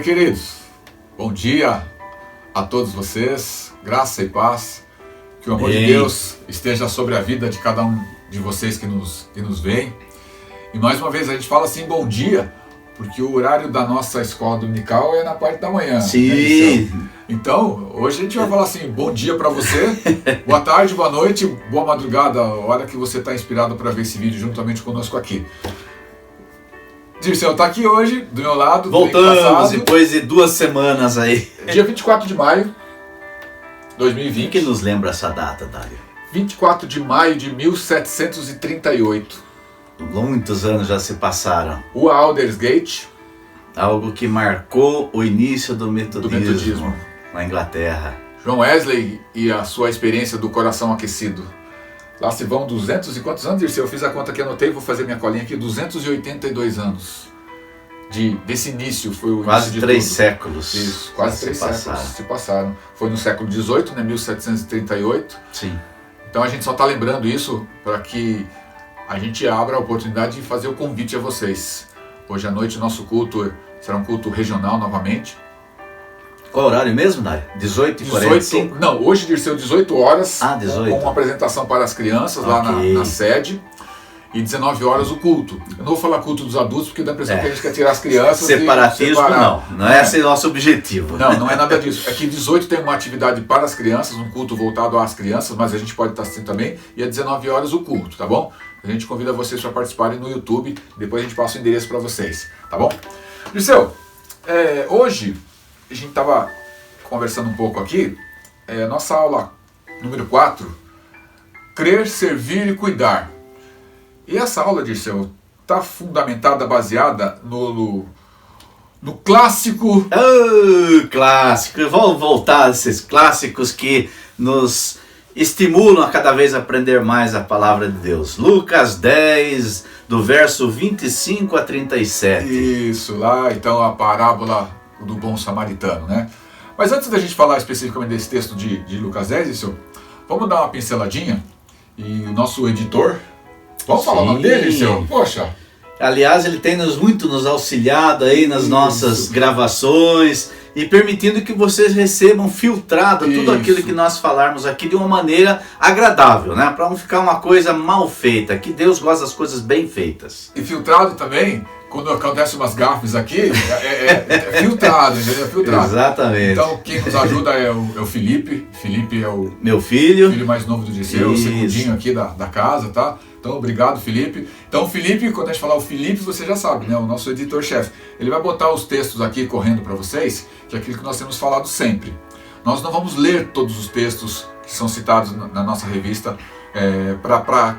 queridos, bom dia a todos vocês, graça e paz, que o amor de Deus esteja sobre a vida de cada um de vocês que nos veem. E mais uma vez a gente fala assim, bom dia, porque o horário da nossa escola dominical é na parte da manhã. Sim. Né? Então, hoje a gente vai falar assim, bom dia para você, boa tarde, boa noite, boa madrugada, a hora que você está inspirado para ver esse vídeo juntamente conosco aqui. Dirceu está aqui hoje, do meu lado. Voltamos depois de 2 semanas aí. Dia 24 de maio de 2020. O que nos lembra essa data, Dário? 24 de maio de 1738. Muitos anos já se passaram. O Aldersgate. Algo que marcou o início do metodismo na Inglaterra. John Wesley e a sua experiência do coração aquecido. Lá se vão 200 e quantos anos, Dirceu? Eu fiz a conta que anotei, vou fazer minha colinha aqui. 282 anos desse início. Foi o quase início de 3 tudo. séculos. Isso, quase 3 séculos se passaram. Foi no século XVIII, né, 1738. Sim. Então a gente só está lembrando isso para que a gente abra a oportunidade de fazer o convite a vocês. Hoje à noite o nosso culto será um culto regional novamente. Qual horário mesmo, Dário? 18h45? Não, hoje, Dirceu, 18 horas, 18. com uma apresentação para as crianças lá na sede, e 19 horas o culto. Eu não vou falar culto dos adultos, porque dá a impressão que a gente quer tirar as crianças separatismo, e separar. não é esse o nosso objetivo. Não é nada disso. É que 18 tem uma atividade para as crianças, um culto voltado às crianças, mas a gente pode estar assistindo também, e às 19 horas o culto, tá bom? A gente convida vocês para participarem no YouTube, depois a gente passa o endereço para vocês, tá bom? Dirceu, hoje a gente estava conversando um pouco aqui, nossa aula número 4, crer, servir e cuidar. E essa aula, Dirceu, está fundamentada, baseada no clássico... Clássico! Vamos voltar a esses clássicos que nos estimulam a cada vez aprender mais a palavra de Deus. Lucas 10, do verso 25 a 37. Isso, lá então a parábola do bom samaritano, né? Mas antes da gente falar especificamente desse texto de Lucas 10, isso, vamos dar uma pinceladinha. E o nosso editor, vamos falar o nome dele, seu? Poxa! Aliás, ele tem muito nos auxiliado aí nas nossas gravações e permitindo que vocês recebam filtrado tudo aquilo que nós falarmos aqui de uma maneira agradável, né? Para não ficar uma coisa mal feita, que Deus gosta das coisas bem feitas. E filtrado também, quando acontece umas gafes aqui, é filtrado, entendeu? É filtrado. Exatamente. Então quem nos ajuda é o Felipe. Felipe é o meu filho mais novo do Dirceu, o segundinho aqui da casa, tá? Então, obrigado, Felipe. Então, o Felipe, quando a gente falar o Felipe, você já sabe, né? O nosso editor-chefe. Ele vai botar os textos aqui correndo para vocês, que é aquilo que nós temos falado sempre. Nós não vamos ler todos os textos que são citados na nossa revista para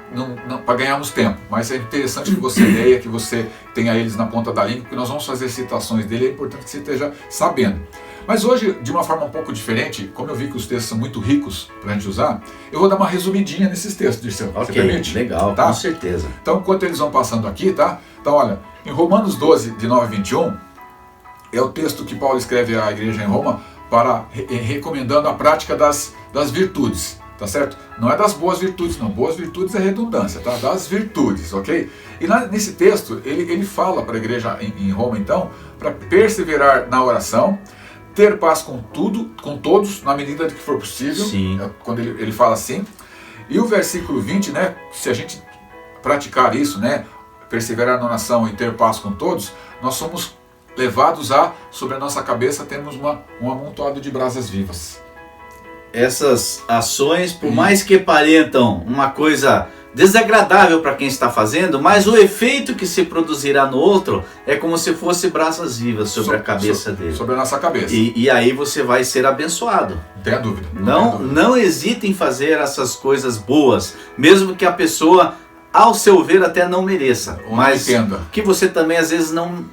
ganharmos tempo, mas é interessante que você leia, que você tenha eles na ponta da língua, porque nós vamos fazer citações dele, é importante que você esteja sabendo. Mas hoje, de uma forma um pouco diferente, como eu vi que os textos são muito ricos para a gente usar, eu vou dar uma resumidinha nesses textos, Dirceu. Você permite? Legal, tá? Com certeza. Então, enquanto eles vão passando aqui, tá? Então, olha, em Romanos 12, de 9 a 21, é o texto que Paulo escreve à igreja em Roma para recomendando a prática das virtudes, tá certo? Não é das boas virtudes, não. Boas virtudes é redundância, tá? Das virtudes, ok? E nesse texto, ele fala para a igreja em Roma, então, para perseverar na oração, ter paz com todos, na medida de que for possível. Sim. Quando ele fala assim. E o versículo 20, né? Se a gente praticar isso, né? Perseverar na oração e ter paz com todos, nós somos levados sobre a nossa cabeça, temos um amontoado de brasas vivas. Essas ações, por mais que pareçam uma coisa desagradável para quem está fazendo, mas o efeito que se produzirá no outro é como se fosse brasas vivas sobre a cabeça dele. Sobre a nossa cabeça. E aí você vai ser abençoado. Não tenha dúvida. Não hesite em fazer essas coisas boas, mesmo que a pessoa, ao seu ver, até não mereça. Mas que você também às vezes não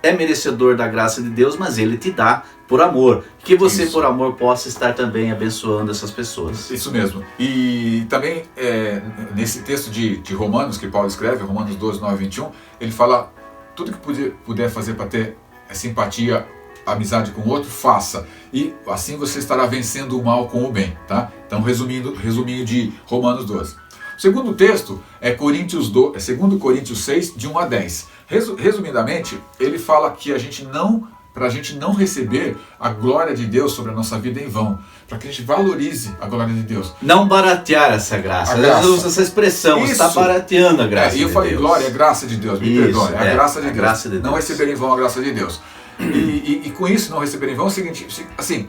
é merecedor da graça de Deus, mas Ele te dá por amor. Que você, por amor, possa estar também abençoando essas pessoas. Isso mesmo. E também, nesse texto de Romanos, que Paulo escreve, Romanos 12, 9 a 21, ele fala, tudo que puder fazer para ter simpatia, amizade com o outro, faça. E assim você estará vencendo o mal com o bem, tá? Então, resuminho de Romanos 12. O segundo texto é 2 Coríntios 6, de 1 a 10. Resumidamente, ele fala que a gente não para a gente não receber a glória de Deus sobre a nossa vida em vão, para que a gente valorize a glória de Deus. Não baratear essa graça. Eu uso essa expressão, você está barateando a graça de Deus. E eu falei, glória, é graça de Deus, me perdoe, é a graça de Deus. Graça de Deus. Não receber em vão a graça de Deus. E com isso, não receber em vão, é o seguinte, assim,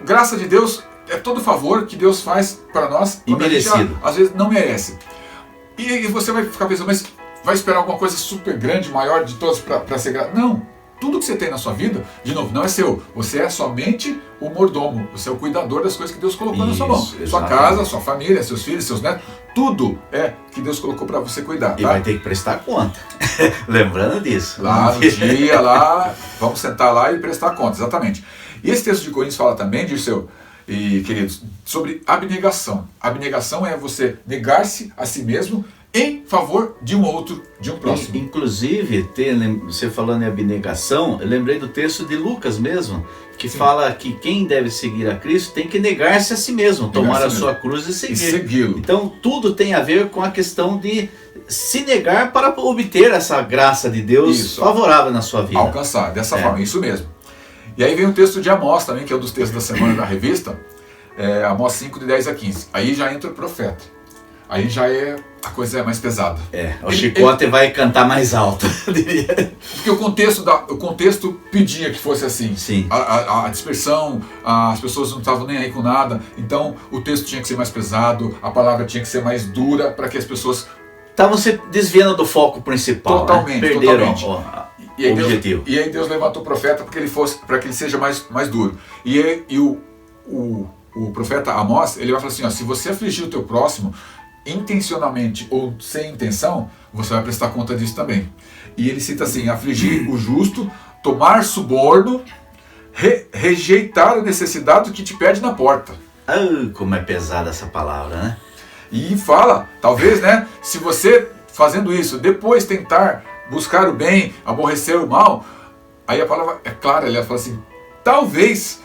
graça de Deus é todo favor que Deus faz para nós, quando a gente às vezes não merece. E você vai ficar pensando, mas vai esperar alguma coisa super grande, maior de todos para ser graça? Não. Tudo que você tem na sua vida, de novo, não é seu. Você é somente o mordomo. Você é o cuidador das coisas que Deus colocou na sua mão. Exatamente. Sua casa, sua família, seus filhos, seus netos. Tudo é que Deus colocou para você cuidar. Tá? E vai ter que prestar conta. Lembrando disso. Lá no dia, lá, vamos sentar lá e prestar conta. Exatamente. E esse texto de Coríntios fala também, Dirceu e queridos, sobre abnegação. Abnegação é você negar-se a si mesmo em favor de um outro, de um próximo. Inclusive, você falando em abnegação, eu lembrei do texto de Lucas mesmo, que fala que quem deve seguir a Cristo tem que negar-se a si mesmo, tomar a sua cruz e segui-lo. Então, tudo tem a ver com a questão de se negar para obter essa graça de Deus favorável na sua vida. Alcançar, dessa forma, isso mesmo. E aí vem o texto de Amós também, que é um dos textos da semana da revista, Amós 5, de 10 a 15. Aí já entra o profeta. Aí já a coisa é mais pesada. O chicote vai cantar mais alto. Porque o contexto pedia que fosse assim. Sim. A dispersão, as pessoas não estavam nem aí com nada. Então o texto tinha que ser mais pesado, a palavra tinha que ser mais dura para que as pessoas... Estavam se desviando do foco principal. Totalmente, né? Perderam e aí o objetivo. E aí Deus levantou o profeta para que ele seja mais duro. E o profeta Amós, ele vai falar assim, se você afligir o teu próximo intencionalmente ou sem intenção, você vai prestar conta disso também. E ele cita assim, afligir o justo, tomar suborno, rejeitar o necessitado que te pede na porta. Como é pesada essa palavra, né? E fala, talvez, né, se você fazendo isso, depois tentar buscar o bem, aborrecer o mal, aí a palavra é clara, ele fala assim, talvez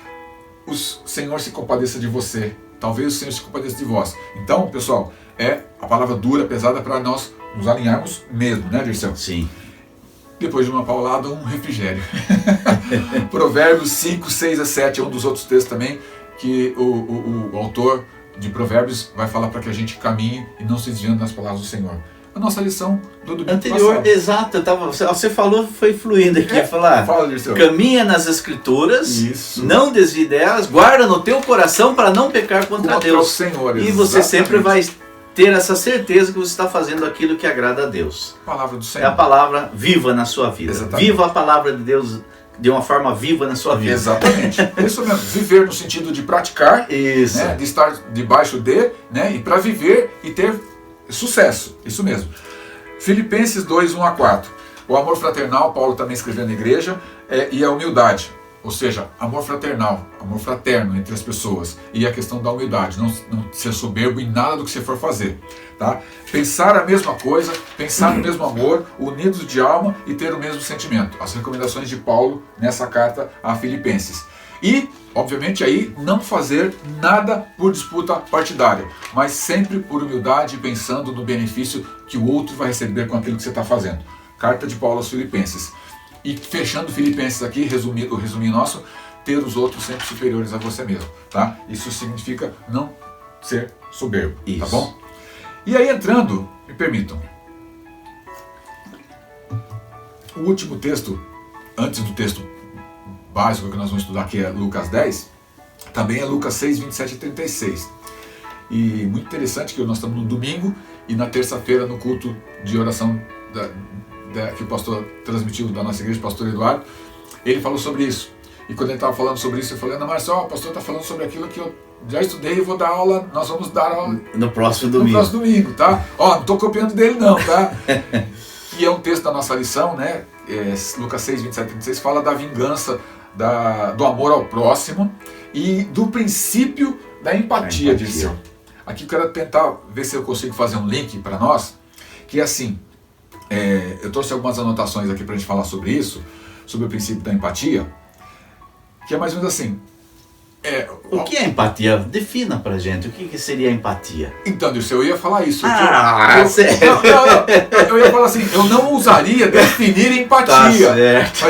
o Senhor se compadeça de você, talvez o Senhor se compadeça de vós. Então, pessoal, a palavra dura, pesada, para nós nos alinharmos mesmo, né, Dirceu? Sim. Depois de uma paulada, um refrigério. Provérbios 5, 6 a 7 é um dos outros textos também, que o autor de Provérbios vai falar para que a gente caminhe e não se desviando das palavras do Senhor. A nossa lição do domingo anterior, passado. Exato, você falou, foi fluindo aqui, fala, caminha nas Escrituras, isso. Não desvie delas, guarda no teu coração para não pecar contra Deus. O Senhor, e você sempre vai ter essa certeza que você está fazendo aquilo que agrada a Deus. A palavra do Senhor. É a palavra viva na sua vida. Exatamente. Viva a palavra de Deus de uma forma viva na sua vida. Exatamente. Isso mesmo. Viver no sentido de praticar, isso. Né, de estar debaixo de, né, e para viver e ter sucesso. Isso mesmo. Filipenses 2, 1 a 4. O amor fraternal, Paulo também escreveu na igreja, e a humildade. Ou seja, amor fraternal, amor fraterno entre as pessoas. E a questão da humildade, não ser soberbo em nada do que você for fazer. Tá? Pensar a mesma coisa, pensar no mesmo amor, unidos de alma e ter o mesmo sentimento. As recomendações de Paulo nessa carta a Filipenses. E, obviamente, aí não fazer nada por disputa partidária, mas sempre por humildade, pensando no benefício que o outro vai receber com aquilo que você está fazendo. Carta de Paulo aos Filipenses. E fechando Filipenses aqui, resumindo nosso, ter os outros sempre superiores a você mesmo. Tá? Isso significa não ser soberbo. Isso. Tá bom? E aí entrando, me permitam, o último texto, antes do texto básico que nós vamos estudar, que é Lucas 10, também é Lucas 6, 27 e 36. E muito interessante que nós estamos no domingo e na terça-feira no culto de oração que o pastor transmitiu da nossa igreja, o pastor Eduardo, ele falou sobre isso. E quando ele estava falando sobre isso, eu falei, Ana Márcia, o pastor está falando sobre aquilo que eu já estudei e vou dar aula, nós vamos dar aula no próximo domingo, tá? Não estou copiando dele não, tá? E é um texto da nossa lição, né? Lucas 6, 27 e 36, fala da vingança, do amor ao próximo e do princípio da empatia. Disso. Aqui eu quero tentar ver se eu consigo fazer um link para nós, que é assim, eu trouxe algumas anotações aqui para a gente falar sobre isso, sobre o princípio da empatia, que é mais ou menos assim, O que é empatia? Defina pra gente, o que seria empatia? Então, Dirceu, eu ia falar isso. Sério? Eu ia falar assim, eu não usaria definir empatia. Tá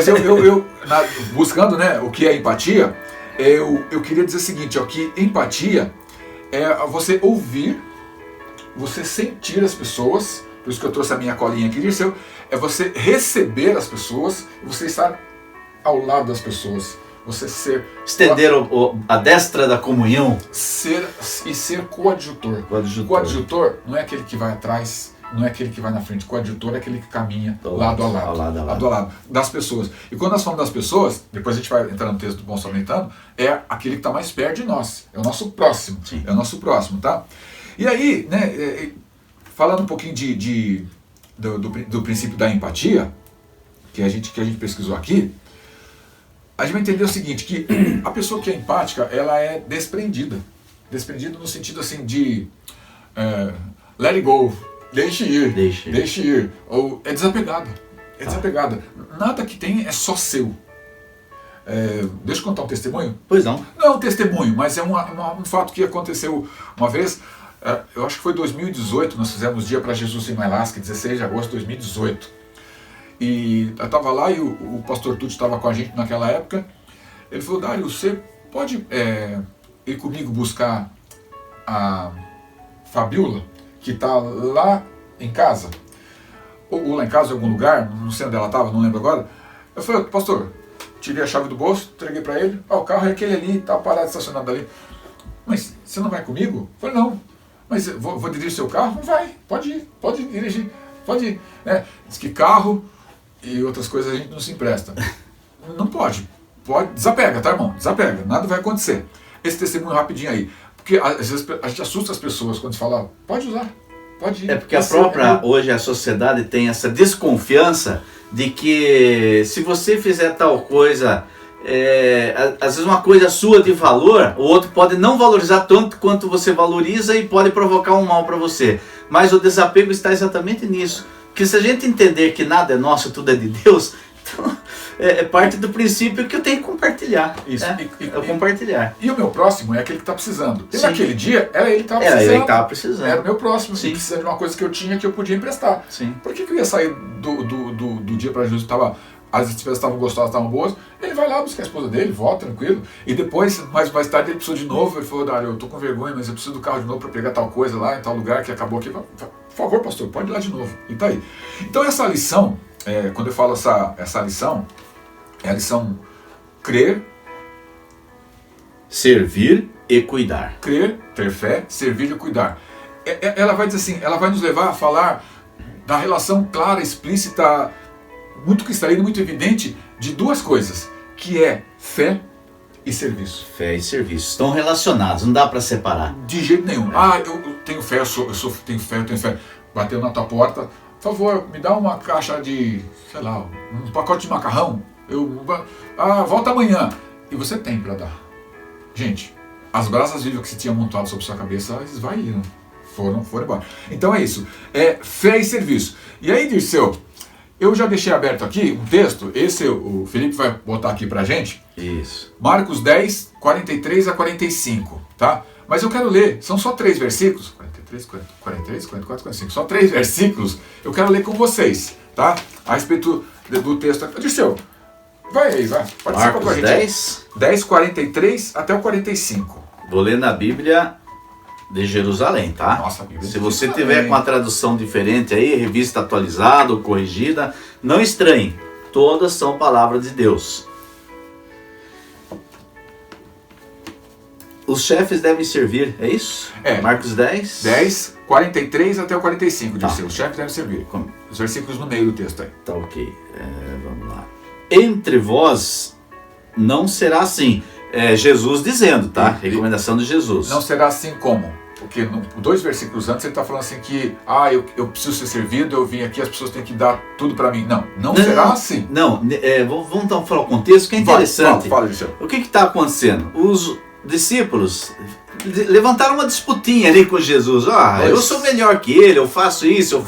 certo. Mas buscando, né, o que é empatia, eu queria dizer o seguinte, ó, que empatia é você ouvir, você sentir as pessoas, por isso que eu trouxe a minha colinha aqui, Dirceu, é você receber as pessoas, você estar ao lado das pessoas. Você ser... Estender a destra da comunhão. Ser coadjutor. Coadjutor não é aquele que vai atrás, não é aquele que vai na frente. Coadjutor é aquele que caminha lado a lado das pessoas. E quando nós falamos das pessoas, depois a gente vai entrar no texto do Bom Samaritano, é aquele que está mais perto de nós. É o nosso próximo. Sim. É o nosso próximo, tá? E aí, né, falando um pouquinho do princípio da empatia, que a gente pesquisou aqui, a gente vai entender o seguinte, que a pessoa que é empática, ela é desprendida. Desprendida no sentido assim de let it go, deixe ir. Ou é desapegada. É desapegada. Nada que tem é só seu. Deixa eu contar um testemunho? Pois não. Não é um testemunho, mas é um fato que aconteceu uma vez. Eu acho que foi 2018, nós fizemos Dia para Jesus em Mailasca, 16 de agosto de 2018. E eu estava lá e o pastor Tuti estava com a gente naquela época. Ele falou, Dário, você pode ir comigo buscar a Fabiola, que está lá em casa? Ou lá em casa, em algum lugar, não sei onde ela estava, não lembro agora. Eu falei, pastor, tirei a chave do bolso, entreguei para ele. O carro é aquele ali, está parado, estacionado ali. Mas você não vai comigo? Eu falei, não. Mas vou dirigir seu carro? Não vai, pode ir, pode dirigir, pode ir. Diz que carro e outras coisas a gente não se empresta. Não pode. Desapega, tá, irmão? Desapega. Nada vai acontecer. Esse testemunho rapidinho aí. Porque às vezes a gente assusta as pessoas quando fala, pode usar, pode ir. É porque hoje a sociedade tem essa desconfiança de que se você fizer tal coisa, às vezes uma coisa sua de valor, o outro pode não valorizar tanto quanto você valoriza e pode provocar um mal para você. Mas o desapego está exatamente nisso. Porque se a gente entender que nada é nosso, tudo é de Deus, então é parte do princípio que eu tenho que compartilhar. Isso. Compartilhar. E o meu próximo é aquele que está precisando. E naquele dia, era ele que estava precisando. Era ele que estava precisando. Era o meu próximo. Sim. Precisando de uma coisa que eu tinha que eu podia emprestar. Sim. Por que eu ia sair do dia para Jesus que as despesas estavam gostosas, estavam boas? Ele vai lá buscar a esposa dele, volta tranquilo. E depois, mais tarde, ele precisou de novo. Ele falou, Dário, eu tô com vergonha, mas eu preciso do carro de novo para pegar tal coisa lá em tal lugar que acabou aqui. Por favor, pastor, pode ir lá de novo. E tá aí. Então essa lição, quando eu falo essa lição, é a lição crer, servir e cuidar. Crer, ter fé, servir e cuidar. Ela vai dizer assim, ela vai nos levar a falar da relação clara, explícita, muito cristalina, muito evidente, de duas coisas, que é fé e serviço. Fé e serviço. Estão relacionados, não dá para separar. De jeito nenhum. Eu tenho fé, eu tenho fé. Bateu na tua porta, por favor, me dá uma caixa de, sei lá, um pacote de macarrão. Volta amanhã. E você tem para dar. Gente, as brasas vivas que você tinha montado sobre sua cabeça, esvaíram. Foram embora. Então é isso. É fé e serviço. E aí, Dirceu, eu já deixei aberto aqui um texto. Esse o Felipe vai botar aqui pra gente. Isso. Marcos 10, 43 a 45, tá? Mas eu quero ler, são só 3 versículos. 43, 44, 45. Só 3 versículos. Eu quero ler com vocês, tá? A respeito do texto. Dirceu, vai aí, vai. Participa com a gente. 10, 43 até o 45. Vou ler na Bíblia de Jerusalém, tá? Nossa, a Bíblia Se você tiver com a tradução diferente aí, revista atualizada ou corrigida, não estranhe. Todas são palavras de Deus. Os chefes devem servir, é isso? Marcos 10? 10, 43 até o 45, tá. Os chefes devem servir. Os versículos no meio do texto aí. Tá ok. Vamos lá. Entre vós não será assim. Jesus dizendo, tá? Recomendação de Jesus. Não será assim como? Porque 2 versículos antes ele está falando assim que eu preciso ser servido, eu vim aqui, as pessoas têm que dar tudo para mim. Não será assim. Não, vamos então falar o contexto que é interessante. Fala, Dirceu. O que está acontecendo? Os discípulos levantaram uma disputinha ali com Jesus. Eu sou melhor que ele, eu faço isso.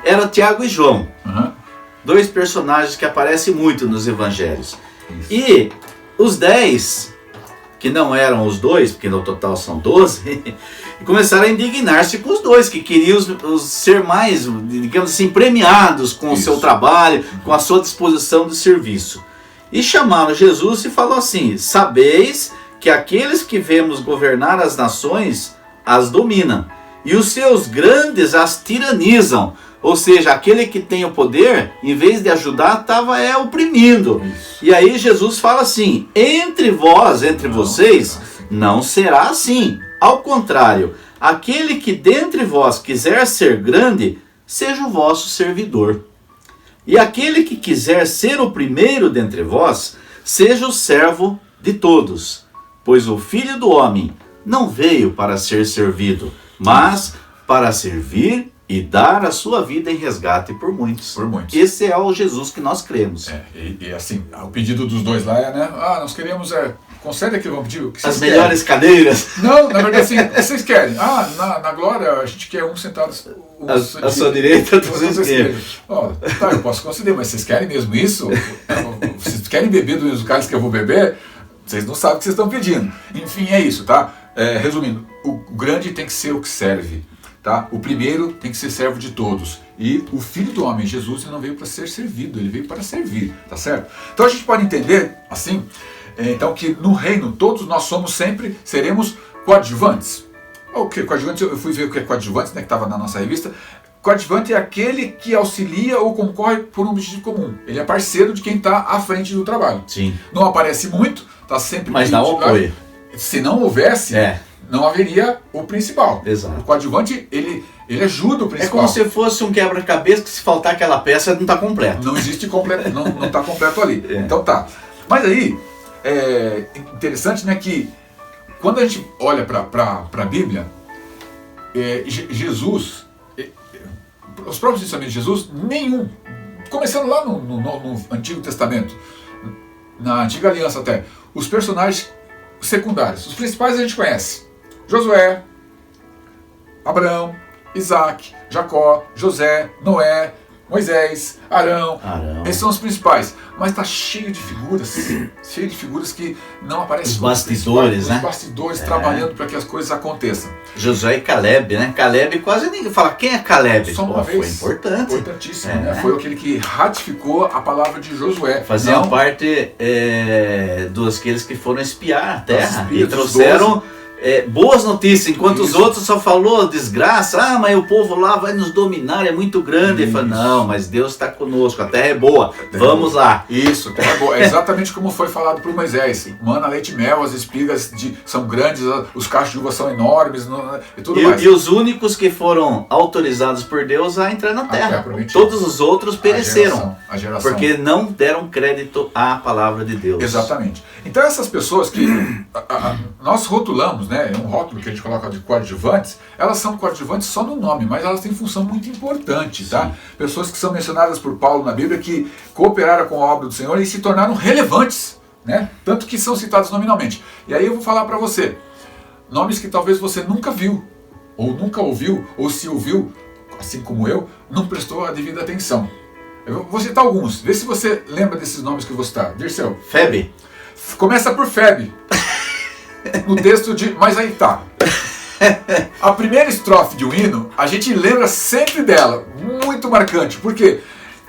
Era Tiago e João. 2 personagens que aparecem muito nos evangelhos. Isso. E os 10 que não eram os dois, porque no total são 12, e começaram a indignar-se com os dois, que queriam ser mais, digamos assim, premiados com o seu trabalho, com a sua disposição de serviço. E chamaram Jesus e falou assim: sabeis que aqueles que vemos governar as nações as dominam, e os seus grandes as tiranizam. Ou seja, aquele que tem o poder, em vez de ajudar, estava oprimindo. Isso. E aí Jesus fala assim: entre vós, entre vocês, não será assim. Ao contrário, aquele que dentre vós quiser ser grande, seja o vosso servidor. E aquele que quiser ser o primeiro dentre vós, seja o servo de todos. Pois o Filho do Homem não veio para ser servido, mas para servir e dar a sua vida em resgate por muitos. Por muitos. Esse é o Jesus que nós cremos. E assim, o pedido dos dois lá é, né? Nós queremos, concede aquilo, vamos pedir o que vocês querem. As melhores cadeiras. Não, na verdade assim, o que vocês querem? Na glória a gente quer um sentado à sua direita, outros esquerda. Tá, eu posso conceder, mas vocês querem mesmo isso? Vocês querem beber do mesmo cálice que eu vou beber? Vocês não sabem o que vocês estão pedindo. Enfim, é isso, tá? Resumindo, o grande tem que ser o que serve. Tá? O primeiro tem que ser servo de todos. E o Filho do Homem, Jesus, ele não veio para ser servido, ele veio para servir, tá certo? Então a gente pode entender, assim, então que no reino todos nós seremos coadjuvantes. O que coadjuvantes? Eu fui ver o que é coadjuvantes, né, que estava na nossa revista. Coadjuvante é aquele que auxilia ou concorre por um objetivo comum. Ele é parceiro de quem está à frente do trabalho. Sim. Não aparece muito, está sempre... Mas dá o apoio. Se não houvesse... não haveria o principal. Exato. O coadjuvante, ele ajuda o principal. É como se fosse um quebra-cabeça que se faltar aquela peça não está completo. Não existe completo, não está completo ali. Então tá. Mas aí, é interessante, né, que quando a gente olha para a Bíblia, Jesus, os próprios ensinamentos de Jesus, nenhum, começando lá no Antigo Testamento, na Antiga Aliança até, os personagens secundários, os principais a gente conhece. Josué, Abraão, Isaac, Jacó, José, Noé, Moisés, Arão. Esses são os principais. Mas está cheio de figuras que não aparecem. Os bastidores, né? Os bastidores trabalhando para que as coisas aconteçam. Josué e Caleb, né? Caleb quase ninguém fala. Quem é Caleb? Só uma vez. Foi importante. Importantíssimo, né? Foi aquele que ratificou a palavra de Josué. Faziam parte dos aqueles que foram espiar a terra e trouxeram boas notícias, enquanto os outros só falou desgraça, mas o povo lá vai nos dominar, é muito grande. Ele falou, não, mas Deus está conosco, a terra é boa, vamos lá. Isso, a terra é boa. É exatamente como foi falado por Moisés. Mana, leite e mel, as espigas são grandes, os cachos de uva são enormes e tudo mais. E os únicos que foram autorizados por Deus a entrar na terra, todos os outros pereceram, a geração. Porque não deram crédito à palavra de Deus. Exatamente. Então essas pessoas que nós rotulamos, né, é um rótulo que a gente coloca de coadjuvantes, elas são coadjuvantes só no nome, mas elas têm função muito importante, tá? Pessoas que são mencionadas por Paulo na Bíblia que cooperaram com a obra do Senhor e se tornaram relevantes, né? Tanto que são citados nominalmente. E aí eu vou falar para você, nomes que talvez você nunca viu, ou nunca ouviu, ou se ouviu, assim como eu, não prestou a devida atenção. Eu vou citar alguns, vê se você lembra desses nomes que eu vou citar. Dirceu. Febe. Começa por Febe. No texto de... Mas aí tá. A primeira estrofe de um hino, a gente lembra sempre dela. Muito marcante. Porque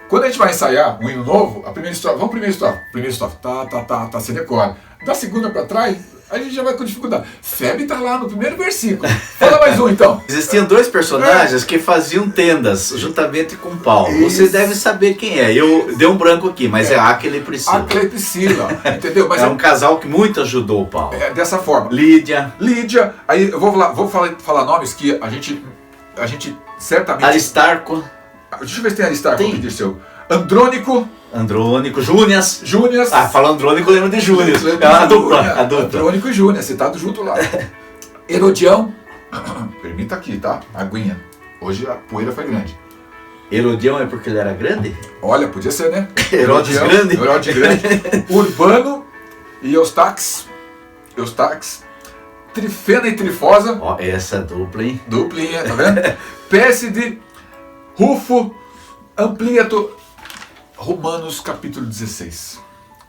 quando a gente vai ensaiar um hino novo, a primeira estrofe... Vamos primeira estrofe. Primeira estrofe. Tá, você decora. Da segunda pra trás, a gente já vai com dificuldade. Febe tá lá no primeiro versículo. Fala mais um então. Existiam dois personagens que faziam tendas juntamente com Paulo. Isso. Você deve saber quem é. Eu dei um branco aqui, mas é Áquila e Priscila. Áquila e Priscila, entendeu? Mas é um casal que muito ajudou o Paulo. Dessa forma. Lídia. Aí eu vou falar nomes que a gente certamente... Aristarco. Deixa eu ver se tem Aristarco aqui, Dirceu. Andrônico, Júnias. Fala Andrônico, lembra de Júnias. A dupla. Andrônico e Júnias, citado junto lá. Herodião. Permita aqui, tá? Aguinha. Hoje a poeira foi grande. Herodião é porque ele era grande? Olha, podia ser, né? Herodes grande. Urbano e Eustaques. Trifena e Trifosa. Ó, essa dupla, hein? Duplinha, tá vendo? Pérside, Rufo, Ampliato. Romanos capítulo 16.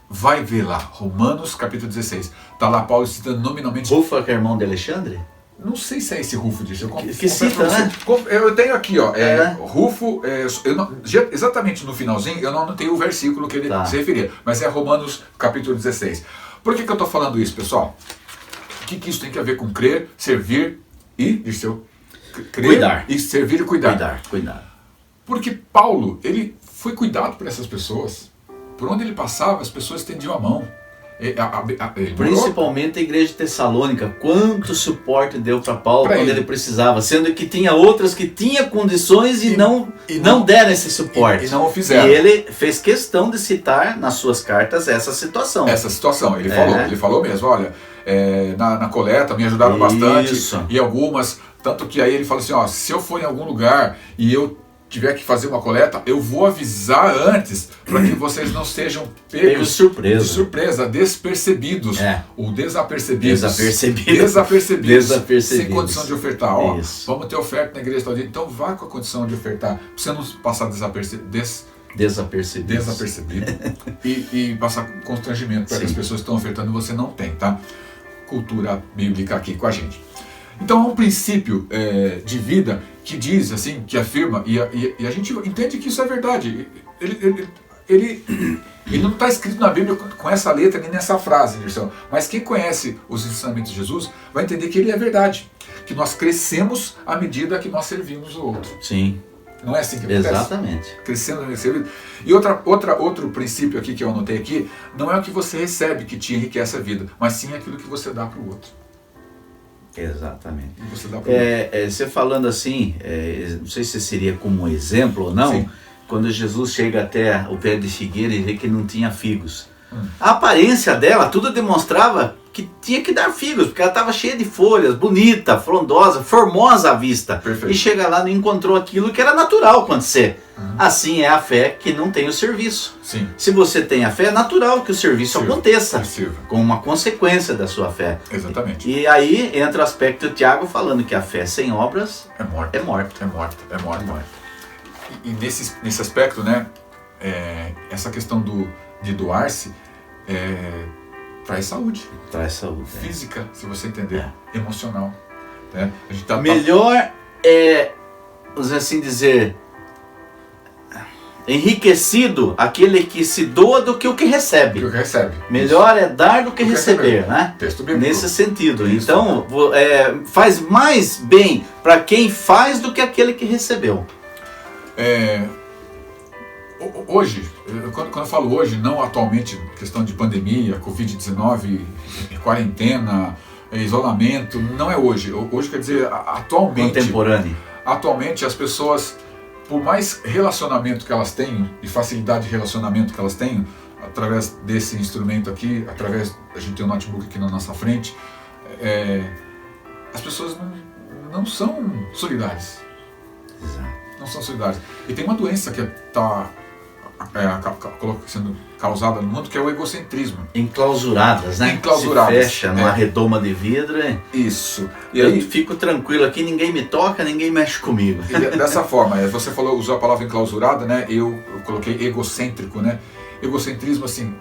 vai ver lá, Romanos capítulo 16. Está lá Paulo citando nominalmente... Rufo, que é irmão de Alexandre? Não sei se é esse Rufo disso. Que cita, né? Eu tenho aqui, ó, Rufo, exatamente no finalzinho, eu não anotei o versículo que ele se referia, mas é Romanos capítulo 16. Por que eu estou falando isso, pessoal? O que isso tem que ver com crer, servir e... crer, cuidar. E servir e cuidar. Cuidar. Porque Paulo, ele foi cuidado por essas pessoas. Por onde ele passava, as pessoas estendiam a mão. Principalmente a igreja de Tessalônica, quanto suporte deu para Paulo quando ele precisava, sendo que tinha outras que tinham condições e não deram esse suporte. E não o fizeram. E ele fez questão de citar nas suas cartas essa situação. Ele falou mesmo, olha, na coleta me ajudaram bastante, e algumas, tanto que aí ele falou assim, ó, se eu for em algum lugar e eu tiver que fazer uma coleta, eu vou avisar antes para que vocês não sejam pegos de surpresa, despercebidos ou desapercebidos, sem condição de ofertar. Ó, vamos ter oferta na igreja tal dia, então vá com a condição de ofertar, para você não passar desapercebido e passar constrangimento para as pessoas que estão ofertando e você não tem, tá? Cultura bíblica aqui com a gente. Então é um princípio de vida que diz, assim, que afirma, e a gente entende que isso é verdade. Ele não está escrito na Bíblia com essa letra nem nessa frase, Dirceu, mas quem conhece os ensinamentos de Jesus vai entender que ele é verdade, que nós crescemos à medida que nós servimos o outro. Sim. Não é assim que acontece? Exatamente. Crescendo e servindo. E outro princípio aqui que eu anotei aqui, não é o que você recebe que te enriquece a vida, mas sim aquilo que você dá para o outro. Exatamente. Você falando assim, não sei se seria como um exemplo ou não, sim. Quando Jesus chega até o pé de figueira e vê que não tinha figos. A aparência dela, tudo demonstrava que tinha que dar figos, porque ela estava cheia de folhas, bonita, frondosa, formosa à vista. Perfeito. E chega lá e não encontrou aquilo que era natural acontecer. Assim é a fé que não tem o serviço. Sim. Se você tem a fé, é natural que o serviço aconteça, sirva. Com uma consequência da sua fé. Exatamente. E aí entra o aspecto do Tiago falando que a fé sem obras é morta. É morta. E nesse aspecto, né, essa questão de doar-se traz saúde. Traz saúde. Física, se você entender. Emocional. Né? A gente melhor vamos assim dizer, enriquecido aquele que se doa do que o que recebe. Melhor é dar do que receber, né? Texto bíblico. Nesse sentido. Isso. Então, faz mais bem para quem faz do que aquele que recebeu. Hoje, quando eu falo hoje, não atualmente, questão de pandemia, Covid-19, quarentena, isolamento, não é hoje. Hoje quer dizer, atualmente... Contemporâneo. Atualmente, as pessoas, por mais relacionamento que elas tenham, e facilidade de relacionamento que elas tenham, através desse instrumento aqui, a gente tem um notebook aqui na nossa frente, as pessoas não são solidárias. Exato. Não são solidárias. E tem uma doença que está sendo causada no mundo, que é o egocentrismo. Enclausuradas, né? Enclausuradas. Se fecha numa redoma de vidro. Isso. E aí fico tranquilo aqui, ninguém me toca, ninguém mexe comigo. E dessa forma, você usou a palavra enclausurada, né? Eu coloquei egocêntrico, né? Egocentrismo, assim,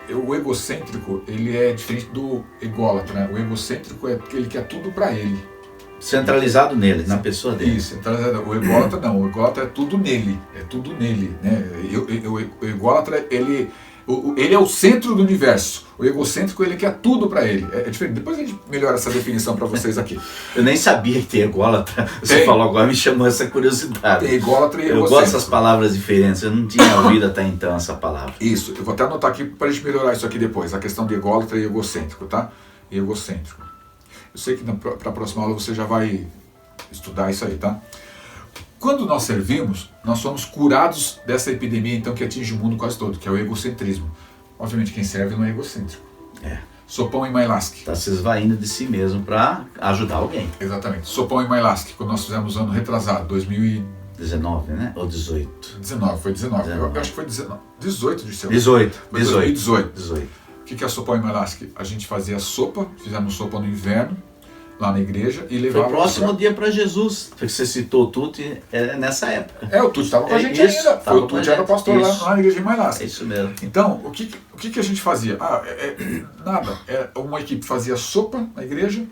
o egocêntrico, ele é diferente do ególatra, né? O egocêntrico é porque ele quer tudo para ele. Centralizado nele, na pessoa dele. Isso, centralizado. O ególatra não, o ególatra é tudo nele, né? O ególatra, ele é o centro do universo. O egocêntrico, ele quer tudo para ele. É diferente. Depois a gente melhora essa definição para vocês aqui. Eu nem sabia que tem ególatra. Você falou agora, me chamou essa curiosidade. Tem ególatra e egocêntrico. Eu gosto dessas palavras diferentes, eu não tinha ouvido até então essa palavra. Isso, eu vou até anotar aqui para a gente melhorar isso aqui depois, a questão de ególatra e egocêntrico, tá? Egocêntrico. Eu sei que para a próxima aula você já vai estudar isso aí, tá? Quando nós servimos, nós somos curados dessa epidemia, então, que atinge o mundo quase todo, que é o egocentrismo. Obviamente, quem serve não é egocêntrico. Sopão e Mailask. Está se esvaindo de si mesmo para ajudar alguém. Exatamente. Sopão e Mailask, quando nós fizemos ano retrasado, 2019, né? Ou 18? 19, foi 19. Eu acho que foi 19. 18 de seu. 18. 2018. O que é Sopão e Mailask? A gente fazia sopa, fizemos sopa no inverno, lá na igreja e levava... Foi o próximo dia para Jesus, porque você citou o Tuti nessa época. O Tuti estava com a gente ainda. Foi o Tuti, era pastor lá na igreja de Mailasca. É isso mesmo. Então, o que a gente fazia? Nada. Uma equipe fazia sopa na igreja,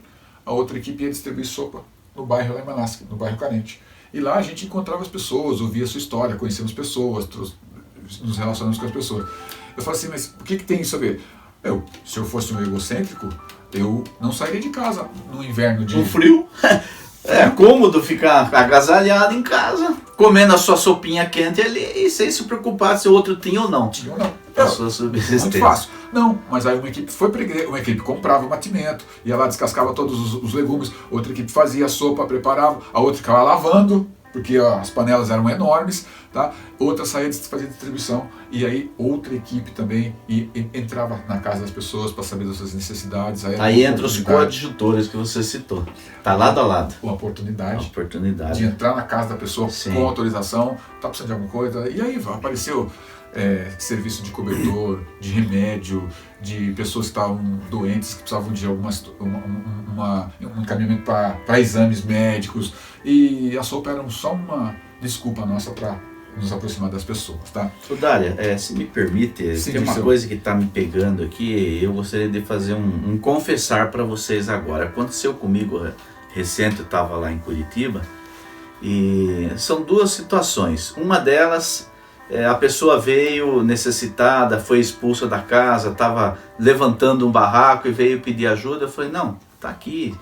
a outra equipe ia distribuir sopa no bairro lá em Mailasca, no bairro carente. E lá a gente encontrava as pessoas, ouvia a sua história, conhecíamos pessoas, nos relacionamos com as pessoas. Eu falo assim, mas o que tem isso a ver? Se eu fosse um egocêntrico, eu não sairia de casa no inverno de... No frio. É cômodo ficar agasalhado em casa, comendo a sua sopinha quente ali e sem se preocupar se o outro tinha ou não. Tinha ou não. A sua subsistência. Muito fácil. Não, mas aí uma equipe foi para a igreja, uma equipe comprava o mantimento, ia lá, descascava todos os legumes, outra equipe fazia a sopa, preparava, a outra ficava lavando, porque as panelas eram enormes, tá? Outra saía fazia distribuição, e aí outra equipe também entrava na casa das pessoas para saber das suas necessidades. Aí entra os coadjutores que você citou, tá lado a lado. Uma oportunidade de entrar na casa da pessoa Sim. com autorização, tá precisando de alguma coisa, e aí apareceu serviço de cobertor, de remédio, de pessoas que estavam doentes, que precisavam de um encaminhamento para exames médicos, e a sopa era só uma desculpa nossa para nos aproximar das pessoas, tá? Dália, se me permite, Sim, tem uma coisa que está me pegando aqui, eu gostaria de fazer um confessar para vocês agora. Aconteceu comigo recente, eu estava lá em Curitiba, e são duas situações. Uma delas, a pessoa veio necessitada, foi expulsa da casa, estava levantando um barraco e veio pedir ajuda. Eu falei, não, tá aqui,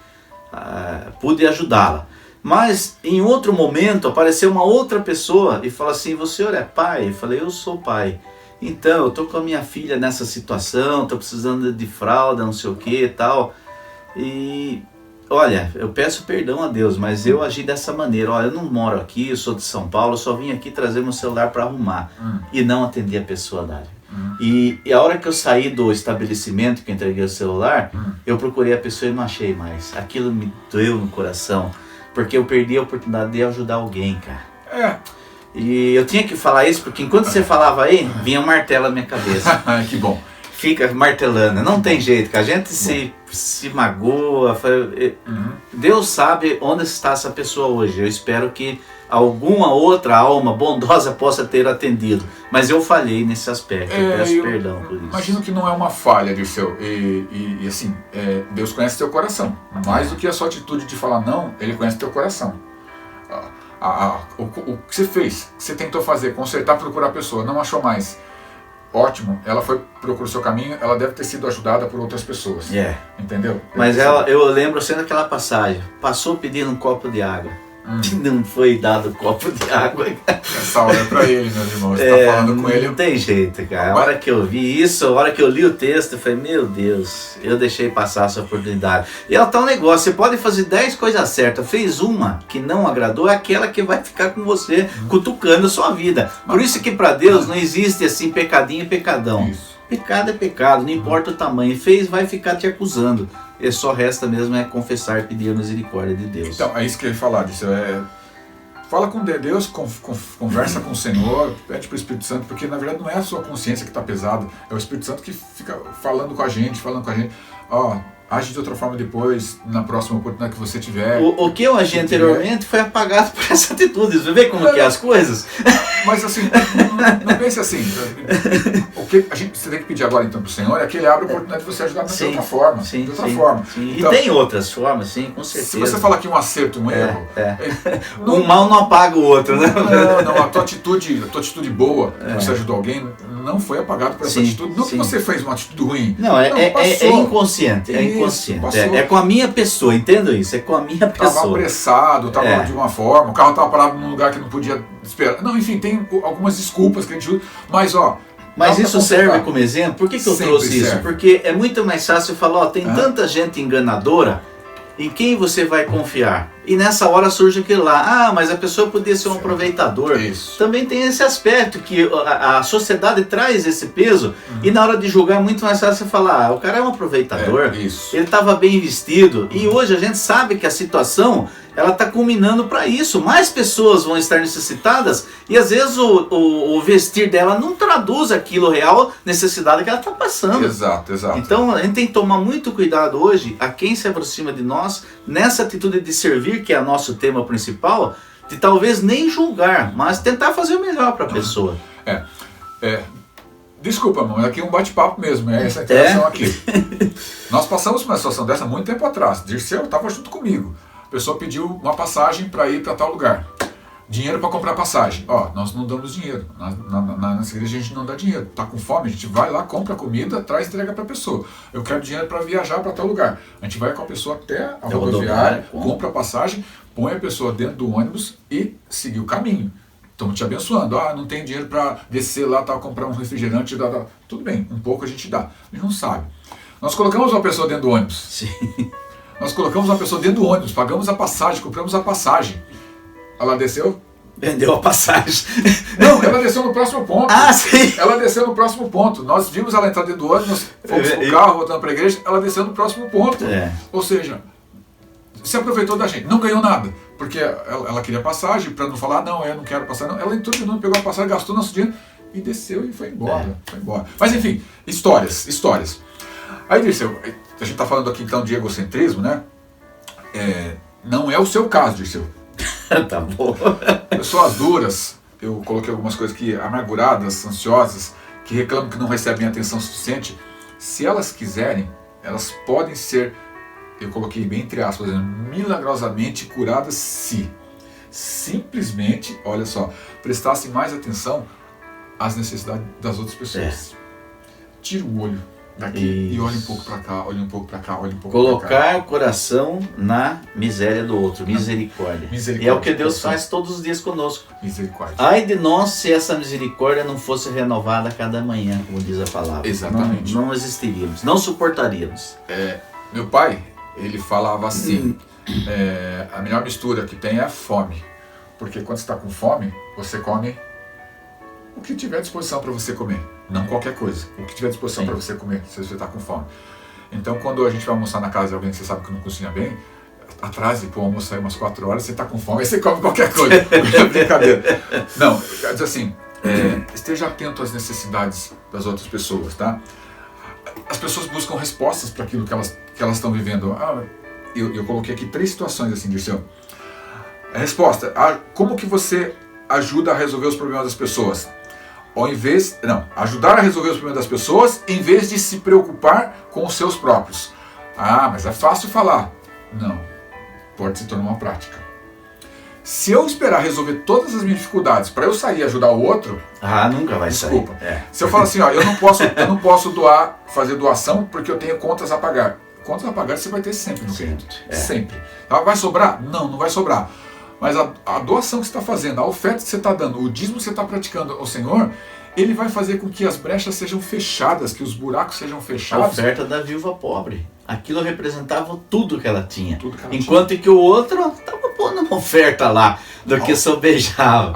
pude ajudá-la. Mas em outro momento apareceu uma outra pessoa e falou assim, o senhor é pai? Eu falei, eu sou pai. Então, eu estou com a minha filha nessa situação, estou precisando de fralda, não sei o que e tal. E olha, eu peço perdão a Deus, mas eu agi dessa maneira. Olha, eu não moro aqui, eu sou de São Paulo, eu só vim aqui trazer meu celular para arrumar. E não atendi a pessoa, Dália. E a hora que eu saí do estabelecimento, que eu entreguei o celular, eu procurei a pessoa e não achei mais. Aquilo me doeu no coração, porque eu perdi a oportunidade de ajudar alguém, cara. E eu tinha que falar isso, porque enquanto você falava aí, vinha um martelo na minha cabeça. Que bom. Fica martelando, não tem jeito, que a gente se magoa. Deus sabe onde está essa pessoa hoje. Eu espero que alguma outra alma bondosa possa ter atendido, mas eu falhei nesse aspecto, eu peço perdão por isso. Imagino que não é uma falha, Dirceu, e assim, Deus conhece teu coração, mais do que a sua atitude de falar não, Ele conhece teu coração. O que você fez, que você tentou fazer, consertar, procurar a pessoa, não achou mais, ótimo, ela procurou seu caminho, ela deve ter sido ajudada por outras pessoas, entendeu? Mas eu lembro sendo aquela passagem, passou pedindo um copo de água, não foi dado copo de água. Essa hora é pra ele, meus irmãos. Você tá falando com ele. Não tem jeito, cara. A hora que eu vi isso, a hora que eu li o texto, eu falei, meu Deus, eu deixei passar essa oportunidade. E ela tá um negócio, você pode fazer 10 coisas certas, fez uma que não agradou, é aquela que vai ficar com você, cutucando a sua vida. Por isso que pra Deus não existe assim pecadinho e pecadão. Isso. Pecado é pecado, não importa o tamanho. Fez, vai ficar te acusando. E só resta mesmo confessar e pedir a misericórdia de Deus. Então, é isso que eu ia falar disso. Fala com Deus, conversa com o Senhor, pede para o Espírito Santo, porque na verdade não é a sua consciência que está pesada, é o Espírito Santo que fica falando com a gente. Age de outra forma depois, na próxima oportunidade que você tiver. O que eu agi anteriormente foi apagado por essa atitude. Você vê como que é as coisas? Mas assim, não pense assim. O que você tem que pedir agora então para o Senhor é que Ele abra a oportunidade de você ajudar de outra forma. Sim. Então, e tem outras formas, sim, com certeza. Se você fala que um acerto, um erro... Um mal não apaga o outro, né? Não, a tua atitude boa, que você ajudou alguém, não foi apagado por essa atitude. Não que você fez uma atitude ruim. Não, é inconsciente. É com a minha pessoa, entendo isso, é com a minha pessoa. Estava apressado, estava de uma forma, o carro estava parado num lugar que não podia esperar. Não, enfim, tem algumas desculpas que a gente usa, mas isso serve como exemplo. Por que eu trouxe isso? Serve. Porque é muito mais fácil falar, tem tanta gente enganadora, em quem você vai confiar? E nessa hora surge aquilo lá, mas a pessoa podia ser um aproveitador. Isso. Também tem esse aspecto, que a sociedade traz esse peso, e na hora de julgar é muito mais fácil você falar, o cara é um aproveitador, ele estava bem vestido, e hoje a gente sabe que a situação, ela está culminando para isso, mais pessoas vão estar necessitadas, e às vezes o vestir dela não traduz aquilo real, necessidade que ela está passando. Exato. Então a gente tem que tomar muito cuidado hoje, a quem se aproxima de nós, nessa atitude de servir, que é o nosso tema principal, de talvez nem julgar, mas tentar fazer o melhor para a pessoa. Desculpa, irmão, aqui é um bate-papo mesmo, é essa interação aqui. Nós passamos por uma situação dessa muito tempo atrás. Dirceu estava junto comigo. A pessoa pediu uma passagem para ir para tal lugar. Dinheiro para comprar passagem. Ó, nós não damos dinheiro. Nessa igreja a gente não dá dinheiro. Tá com fome, a gente vai lá, compra comida, traz e entrega para a pessoa. Eu quero dinheiro para viajar para tal lugar. A gente vai com a pessoa até a rodoviária, compra a passagem, põe a pessoa dentro do ônibus e segue o caminho. Estamos te abençoando. Ah, não tem dinheiro para descer lá, comprar um refrigerante. Tudo bem, um pouco a gente dá. A gente não sabe. Nós colocamos uma pessoa dentro do ônibus. Sim. Nós colocamos uma pessoa dentro do ônibus, pagamos a passagem, compramos a passagem. Ela desceu? Vendeu a passagem. Não, ela desceu no próximo ponto. Ah, sim. Ela desceu no próximo ponto. Nós vimos ela entrar dentro do ônibus, fomos pro carro, voltando para a igreja, ela desceu no próximo ponto. Ou seja, se aproveitou da gente, não ganhou nada. Porque ela queria passagem, para não falar, não, eu não quero passagem. Não. Ela entrou de novo, pegou a passagem, gastou nosso dinheiro e desceu e foi embora. Foi embora. Mas enfim, histórias. Aí, Dirceu, a gente está falando aqui então de egocentrismo, né? Não é o seu caso, Dirceu. Tá bom. Pessoas duras, eu coloquei algumas coisas aqui, amarguradas, ansiosas, que reclamam que não recebem atenção suficiente. Se elas quiserem, elas podem ser, eu coloquei bem entre aspas, milagrosamente curadas se simplesmente, olha só, prestassem mais atenção às necessidades das outras pessoas. Tira o olho daqui e olha um pouco para cá, olha um pouco para cá, olha um pouco para cá. Colocar o coração na miséria do outro, misericórdia. E é o que Deus faz todos os dias conosco. Misericórdia. Ai de nós se essa misericórdia não fosse renovada a cada manhã, como diz a palavra. Exatamente. Não existiríamos, não suportaríamos. Meu pai, ele falava assim, a melhor mistura que tem é a fome. Porque quando você está com fome, você come o que tiver à disposição para você comer. Não qualquer coisa. O que tiver à disposição para você comer, se você está com fome. Então, quando a gente vai almoçar na casa de alguém que você sabe que não cozinha bem, atrase para o almoço aí umas 4 horas, você está com fome, aí você come qualquer coisa. É brincadeira. Não, diz assim, esteja atento às necessidades das outras pessoas, tá? As pessoas buscam respostas para aquilo que elas estão vivendo. Eu coloquei aqui 3 situações assim, Dirceu. A resposta, como que você ajuda a resolver os problemas das pessoas? Ajudar a resolver os problemas das pessoas em vez de se preocupar com os seus próprios. Mas é fácil falar. Não, pode se tornar uma prática. Se eu esperar resolver todas as minhas dificuldades para eu sair e ajudar o outro, nunca vai sair. Desculpa. Se eu falo assim, eu não posso fazer doação porque eu tenho contas a pagar. Contas a pagar você vai ter sempre no crédito. Sempre. Vai sobrar? Não vai sobrar. Mas a doação que você está fazendo, a oferta que você está dando, o dízimo que você está praticando ao Senhor, ele vai fazer com que as brechas sejam fechadas, que os buracos sejam fechados. A oferta da viúva pobre. Aquilo representava tudo que ela tinha. Enquanto que o outro estava pondo uma oferta lá, do que sobejava.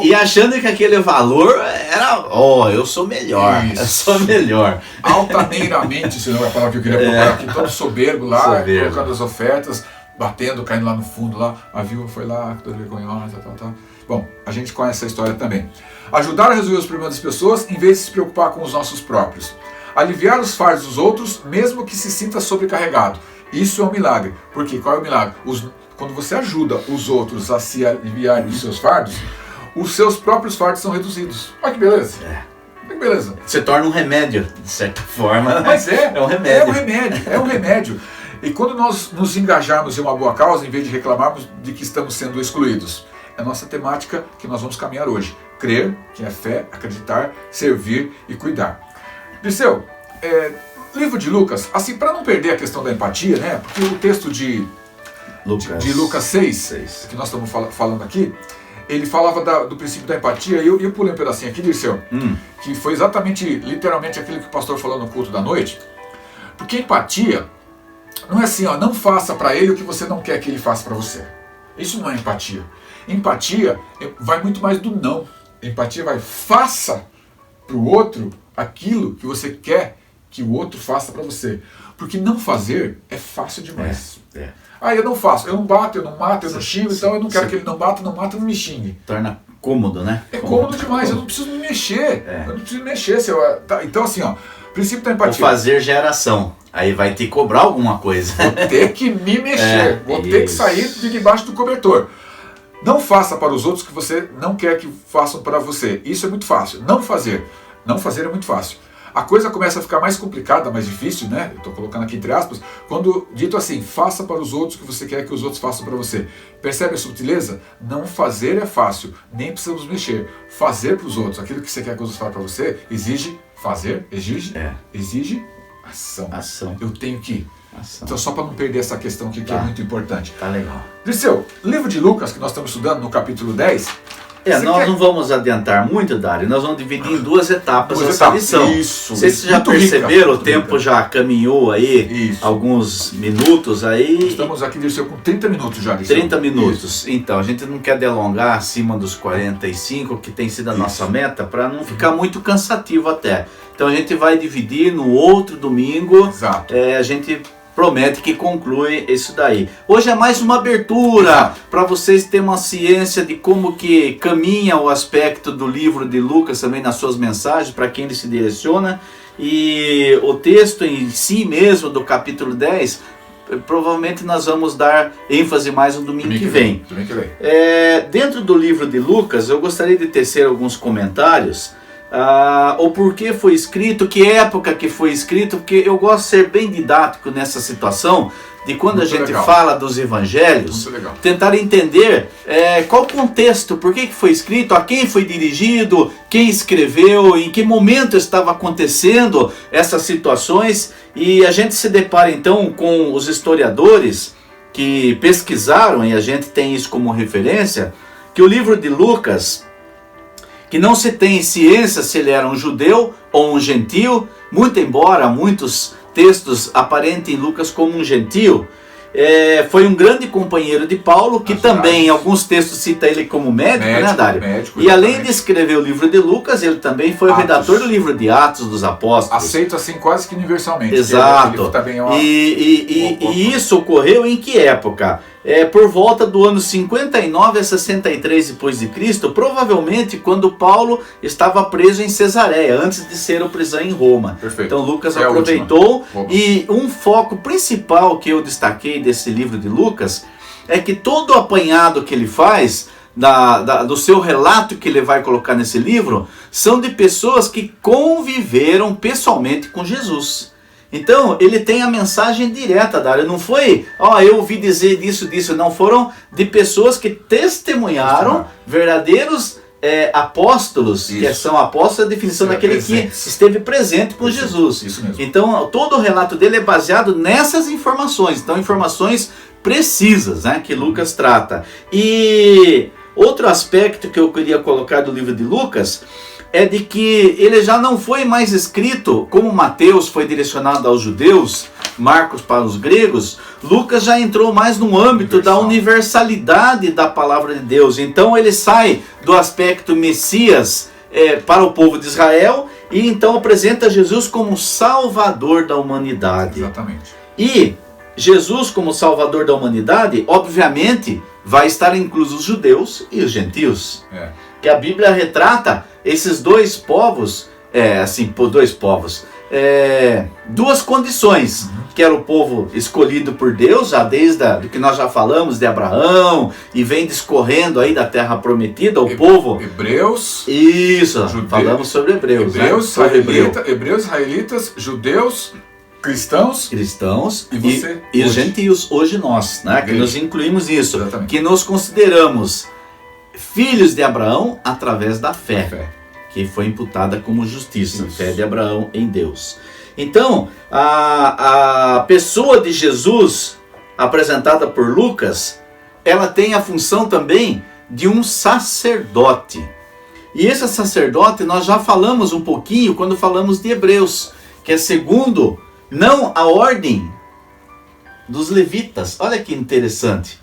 E achando que aquele valor era, eu sou melhor. Isso. Eu sou melhor. Altaneiramente, se não é a palavra que eu queria procurar aqui, todo soberbo lá, colocando as ofertas, batendo, caindo lá no fundo, lá, a viúva foi lá, toda vergonhosa, tal. Bom, a gente conhece essa história também. Ajudar a resolver os problemas das pessoas em vez de se preocupar com os nossos próprios. Aliviar os fardos dos outros, mesmo que se sinta sobrecarregado. Isso é um milagre. Por quê? Qual é o milagre? Quando você ajuda os outros a se aliviarem dos seus fardos, os seus próprios fardos são reduzidos. Olha que beleza. Olha que beleza. Você torna um remédio, de certa forma. Mas é um remédio. É um remédio. E quando nós nos engajarmos em uma boa causa, em vez de reclamarmos de que estamos sendo excluídos, é a nossa temática que nós vamos caminhar hoje. Crer, que é fé, acreditar, servir e cuidar. Dirceu, livro de Lucas, assim, para não perder a questão da empatia, né? Porque o texto de Lucas 6, que nós estamos falando aqui, ele falava do princípio da empatia, e eu pulei um pedacinho aqui, Dirceu, que foi exatamente, literalmente, aquilo que o pastor falou no culto da noite. Porque empatia não é assim, não faça para ele o que você não quer que ele faça para você. Isso não é empatia. Empatia vai muito mais do não. Empatia vai, faça para o outro aquilo que você quer que o outro faça para você. Porque não fazer é fácil demais. É. Eu não faço, eu não bato, eu não mato, eu não xingo, então eu não quero que ele não bata, não me xingue. Torna cômodo, né? É cômodo demais, eu não preciso me mexer. Eu não preciso me mexer. Então assim, ó, princípio da empatia. Vou fazer geração. Aí vai ter que cobrar alguma coisa. Vou ter que me mexer, vou ter que sair de debaixo do cobertor. Não faça para os outros o que você não quer que façam para você. Isso é muito fácil. Não fazer é muito fácil. A coisa começa a ficar mais complicada, mais difícil, né? Eu estou colocando aqui entre aspas, quando dito assim, faça para os outros o que você quer que os outros façam para você. Percebe a sutileza? Não fazer é fácil, nem precisamos mexer. Fazer para os outros, aquilo que você quer que os outros façam para você, exige fazer, exige ação. Eu tenho que. Então, só para não perder essa questão aqui, que é muito importante. Tá legal. Dirceu, livro de Lucas, que nós estamos estudando no capítulo 10. Nós não vamos adiantar muito, Dário. Nós vamos dividir em duas etapas essa lição. Isso. Vocês já perceberam, o tempo já caminhou aí, alguns minutos aí. Estamos aqui, Dirceu, com 30 minutos já. 30 minutos. Isso. Então, a gente não quer delongar acima dos 45, que tem sido a nossa meta, para não ficar muito cansativo até. Então, a gente vai dividir no outro domingo. Exato. A gente promete que conclui isso daí. Hoje é mais uma abertura para vocês terem uma ciência de como que caminha o aspecto do livro de Lucas também nas suas mensagens, para quem ele se direciona. E o texto em si mesmo do capítulo 10, provavelmente nós vamos dar ênfase mais no domingo que vem. Dentro do livro de Lucas, eu gostaria de tecer alguns comentários. O porquê foi escrito, que época que foi escrito, porque eu gosto de ser bem didático nessa situação, de quando muito a gente fala dos evangelhos, tentar entender qual o contexto, por que foi escrito, a quem foi dirigido, quem escreveu, em que momento estava acontecendo essas situações, e a gente se depara então com os historiadores que pesquisaram, e a gente tem isso como referência, que o livro de Lucas, que não se tem ciência se ele era um judeu ou um gentio, muito embora muitos textos aparentem Lucas como um gentio, foi um grande companheiro de Paulo, que também em alguns textos cita ele como médico, né, Dário? Médico, e além de escrever o livro de Lucas, ele também foi o redator do livro de Atos dos Apóstolos. Aceito assim quase que universalmente. Exato. E isso ocorreu em que época? Por volta do ano 59 a 63 depois de Cristo, provavelmente quando Paulo estava preso em Cesareia, antes de ser prisão em Roma. Perfeito. Então Lucas aproveitou, e um foco principal que eu destaquei desse livro de Lucas é que todo o apanhado que ele faz do seu relato que ele vai colocar nesse livro são de pessoas que conviveram pessoalmente com Jesus. Então, ele tem a mensagem direta, Dário. Não foi, eu ouvi dizer disso. Não, foram de pessoas que testemunharam, verdadeiros apóstolos, que são apóstolos, a definição daquele que esteve presente com Jesus. Isso mesmo. Então, todo o relato dele é baseado nessas informações. Então, informações precisas, né, que Lucas trata. E outro aspecto que eu queria colocar do livro de Lucas é de que ele já não foi mais escrito, como Mateus foi direcionado aos judeus, Marcos para os gregos, Lucas já entrou mais no âmbito da universalidade da palavra de Deus. Então ele sai do aspecto Messias para o povo de Israel, e então apresenta Jesus como Salvador da humanidade. Exatamente. E Jesus como Salvador da humanidade, obviamente, vai estar incluso os judeus e os gentios. Que a Bíblia retrata esses dois povos, duas condições, que era o povo escolhido por Deus, já desde do que nós já falamos de Abraão, e vem discorrendo aí da terra prometida, o povo... Hebreus... Isso, falamos sobre hebreus. Hebreus, israelitas, judeus... Cristãos e os gentios, hoje nós, né, que nos incluímos nisso, exatamente, que nos consideramos filhos de Abraão através da fé, que foi imputada como justiça, fé de Abraão em Deus. Então, a pessoa de Jesus, apresentada por Lucas, ela tem a função também de um sacerdote. E esse sacerdote nós já falamos um pouquinho quando falamos de Hebreus, que é segundo... não a ordem dos levitas. Olha que interessante.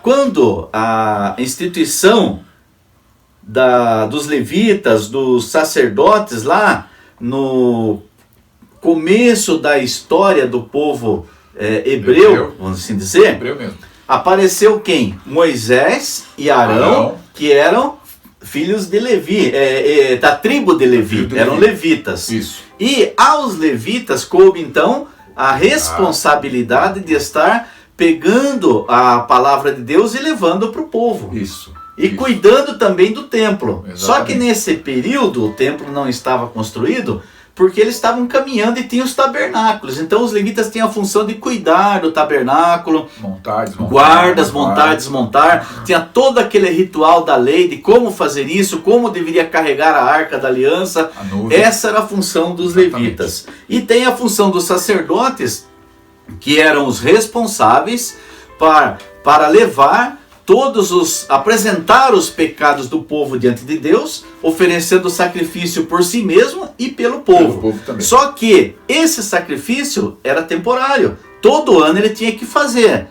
Quando a instituição dos levitas, dos sacerdotes, lá no começo da história do povo hebreu, vamos assim dizer, hebreu mesmo, apareceu quem? Moisés e Arão que eram filhos de Levi, da tribo de Levi, eram levitas. Isso. E aos levitas coube então a responsabilidade de estar pegando a palavra de Deus e levando para o povo. Isso. E cuidando também do templo. Exatamente. Só que nesse período o templo não estava construído, porque eles estavam caminhando e tinham os tabernáculos. Então os levitas tinham a função de cuidar do tabernáculo, guardas, montar, desmontar. Tinha todo aquele ritual da lei de como fazer isso, como deveria carregar a arca da aliança. Essa era a função dos levitas. E tem a função dos sacerdotes, que eram os responsáveis para levar apresentar os pecados do povo diante de Deus, oferecendo sacrifício por si mesmo e pelo povo. Só que esse sacrifício era temporário. Todo ano ele tinha que fazer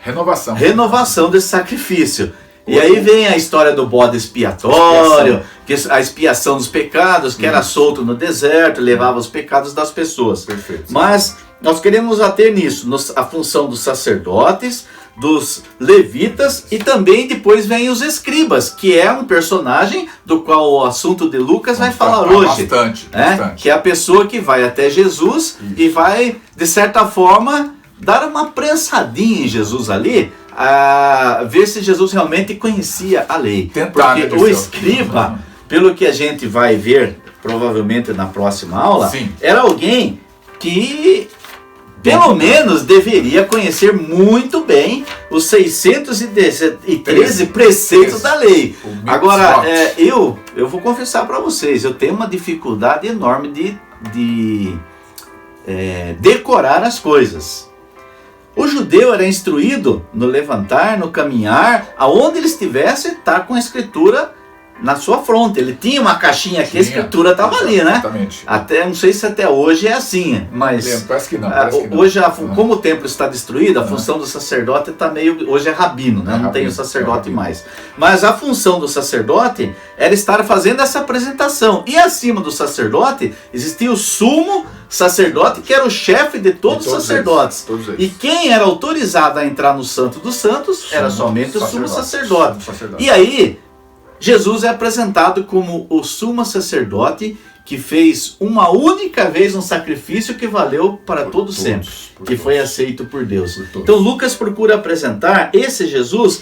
renovação desse sacrifício. E aí vem a história do bode expiatório, a expiação dos pecados, que era solto no deserto, levava os pecados das pessoas. Perfeito. Mas nós queremos ater nisso, a função dos sacerdotes, dos levitas, e também depois vem os escribas, que é um personagem do qual o assunto de Lucas vai falar hoje. Bastante. Que é a pessoa que vai até Jesus e vai, de certa forma, dar uma prensadinha em Jesus ali, a ver se Jesus realmente conhecia a lei. Porque o escriba, pelo que a gente vai ver provavelmente na próxima aula, era alguém que pelo menos deveria conhecer muito bem os 613 preceitos da lei. Agora, eu vou confessar para vocês, eu tenho uma dificuldade enorme de decorar as coisas. O judeu era instruído no levantar, no caminhar, aonde ele estivesse, estar com a escritura na sua fronte. Ele tinha uma caixinha aqui, a escritura estava ali, né? Exatamente. Até, não sei se até hoje é assim, mas parece que não. Hoje, como o templo está destruído, a função do sacerdote está meio... Hoje é rabino, né? Não tem o sacerdote mais. Mas a função do sacerdote era estar fazendo essa apresentação. E acima do sacerdote existia o sumo sacerdote, que era o chefe de todos os sacerdotes. E quem era autorizado a entrar no Santo dos Santos era somente o sumo sacerdote. E aí Jesus é apresentado como o sumo sacerdote que fez uma única vez um sacrifício que valeu para todo sempre, que foi aceito por Deus. Então Lucas procura apresentar esse Jesus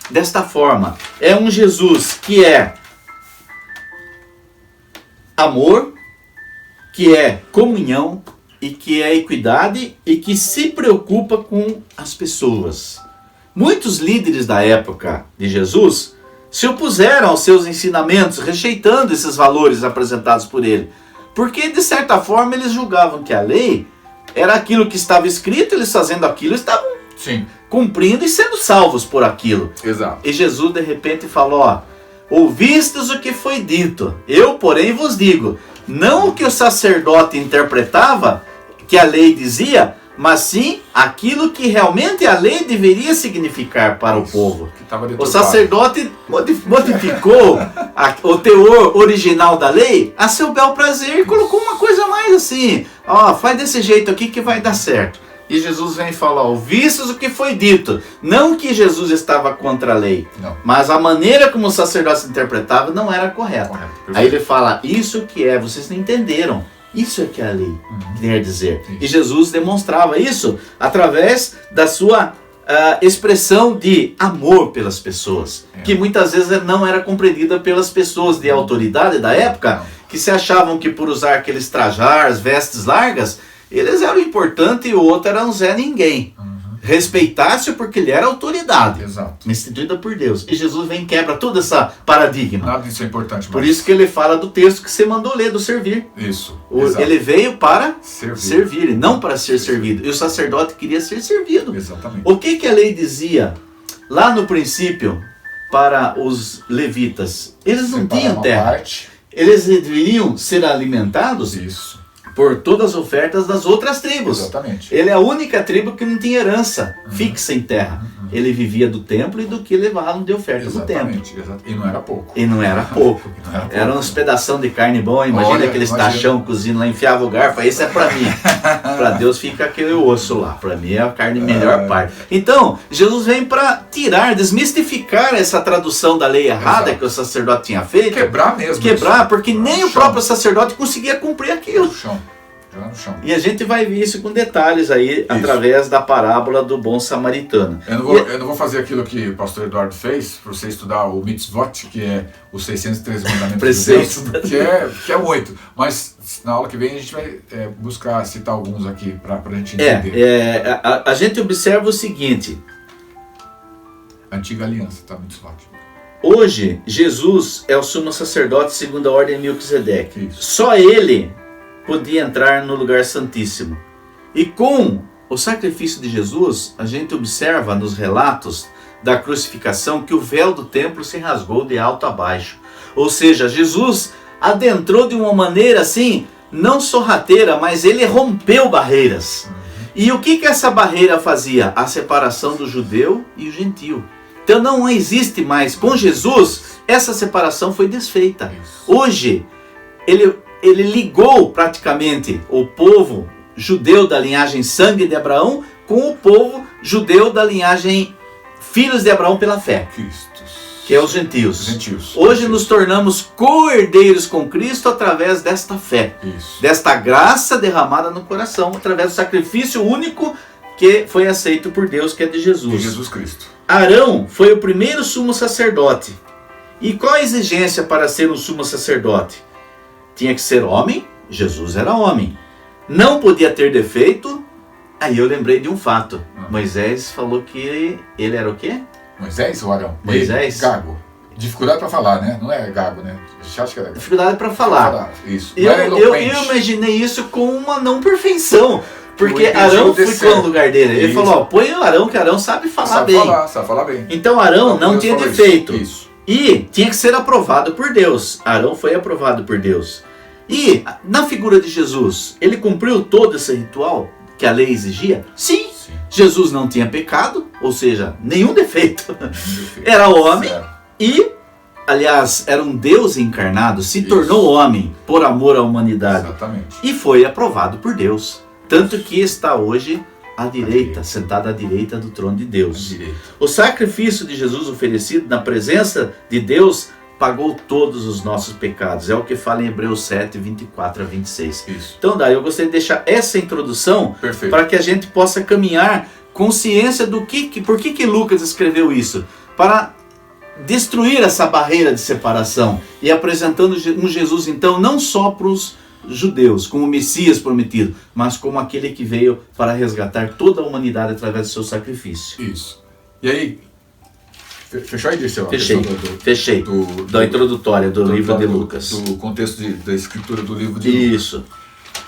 desta forma. É um Jesus que é amor, que é comunhão e que é equidade e que se preocupa com as pessoas. Muitos líderes da época de Jesus se opuseram aos seus ensinamentos, rejeitando esses valores apresentados por ele. Porque, de certa forma, eles julgavam que a lei era aquilo que estava escrito, eles fazendo aquilo, estavam cumprindo e sendo salvos por aquilo. Exato. E Jesus, de repente, falou, ouvistes o que foi dito, eu, porém, vos digo, não o que o sacerdote interpretava, que a lei dizia, mas sim aquilo que realmente a lei deveria significar para o povo. O sacerdote modificou o teor original da lei a seu bel prazer e colocou uma coisa mais assim, faz desse jeito aqui que vai dar certo. E Jesus vem falar, ouvistes o que foi dito. Não que Jesus estava contra a lei, mas a maneira como o sacerdote se interpretava não era correta. Aí ele fala, isso que é, vocês não entenderam. Isso é que a lei quer dizer. E Jesus demonstrava isso através da sua expressão de amor pelas pessoas, que muitas vezes não era compreendida pelas pessoas de autoridade da época, que se achavam que por usar aqueles trajares, vestes largas, eles eram importantes e o outro era um Zé Ninguém. Respeitasse-o porque ele era autoridade, instituída por Deus. E Jesus vem e quebra todo esse paradigma. Nada disso é importante. Por isso que ele fala do texto que você mandou ler, do servir. Isso. Ele veio para servir e não para ser servido. E o sacerdote queria ser servido. Exatamente. O que a lei dizia lá no princípio para os levitas? Eles não tinham terra. Eles deveriam ser alimentados por todas as ofertas das outras tribos. Exatamente. Ele é a única tribo que não tinha herança fixa em terra. ele vivia do templo e do que levavam de oferta do templo. Exatamente. E não era pouco. E não era pouco. Era uns pedação de carne bom. Imagina aqueles tachão cozindo lá, enfiava o garfo, esse é pra mim. Pra Deus fica aquele osso lá. Pra mim é a carne melhor parte. Então, Jesus vem pra tirar, desmistificar essa tradução da lei errada que o sacerdote tinha feito. Quebrar mesmo. Quebrar, porque nem o próprio sacerdote conseguia cumprir aquilo. No chão. E a gente vai ver isso com detalhes aí, através da parábola do bom samaritano. Eu não vou fazer aquilo que o pastor Eduardo fez, para você estudar o mitzvot, que é os 613 mandamentos de Deus, que é muito. Mas na aula que vem a gente vai buscar citar alguns aqui para a gente entender. A gente observa o seguinte. Antiga aliança, tá? Mitzvot. Hoje, Jesus é o sumo sacerdote segundo a ordem de Melquisedeque. Só ele podia entrar no lugar santíssimo. E com o sacrifício de Jesus, a gente observa nos relatos da crucificação que o véu do templo se rasgou de alto a baixo. Ou seja, Jesus adentrou de uma maneira assim, não sorrateira, mas ele rompeu barreiras. E o que essa barreira fazia? A separação do judeu e o gentio. Então não existe mais. Com Jesus, essa separação foi desfeita. Hoje, ele ligou praticamente o povo judeu da linhagem sangue de Abraão com o povo judeu da linhagem filhos de Abraão pela fé, que é os gentios. Hoje nos tornamos co-herdeiros com Cristo através desta fé, desta graça derramada no coração, através do sacrifício único que foi aceito por Deus, que é de Jesus. Jesus Cristo. Arão foi o primeiro sumo sacerdote. E qual a exigência para ser um sumo sacerdote? Tinha que ser homem, Jesus era homem. Não podia ter defeito. Aí eu lembrei de um fato. Moisés falou que ele era o quê? Moisés ou Arão? Moisés. Gago. Dificuldade para falar, né? Não é gago, né? Acho que era gago. Dificuldade para falar. Isso. Eu imaginei isso com uma não perfeição. Porque Arão ficou no lugar dele. Ele falou, põe o Arão, que Arão sabe falar bem. Sabe falar bem. Então Arão não tinha defeito. E tinha que ser aprovado por Deus. Arão foi aprovado por Deus. E na figura de Jesus, ele cumpriu todo esse ritual que a lei exigia? Sim. Jesus não tinha pecado, ou seja, nenhum defeito. Era homem e, aliás, era um Deus encarnado, se tornou homem por amor à humanidade. Exatamente. E foi aprovado por Deus. Tanto que está hoje à direita, sentado à direita do trono de Deus. O sacrifício de Jesus oferecido na presença de Deus pagou todos os nossos pecados. É o que fala em Hebreus 7, 24 a 26. Então, daí eu gostaria de deixar essa introdução para que a gente possa caminhar consciência do por que Lucas escreveu isso. Para destruir essa barreira de separação e apresentando um Jesus, então, não só para os judeus, como o Messias prometido, mas como aquele que veio para resgatar toda a humanidade através do seu sacrifício. Isso. E aí, fechou aí, Dirceu? Fechei. Da introdutória do livro de Lucas. Do contexto da escritura do livro de Lucas. Isso.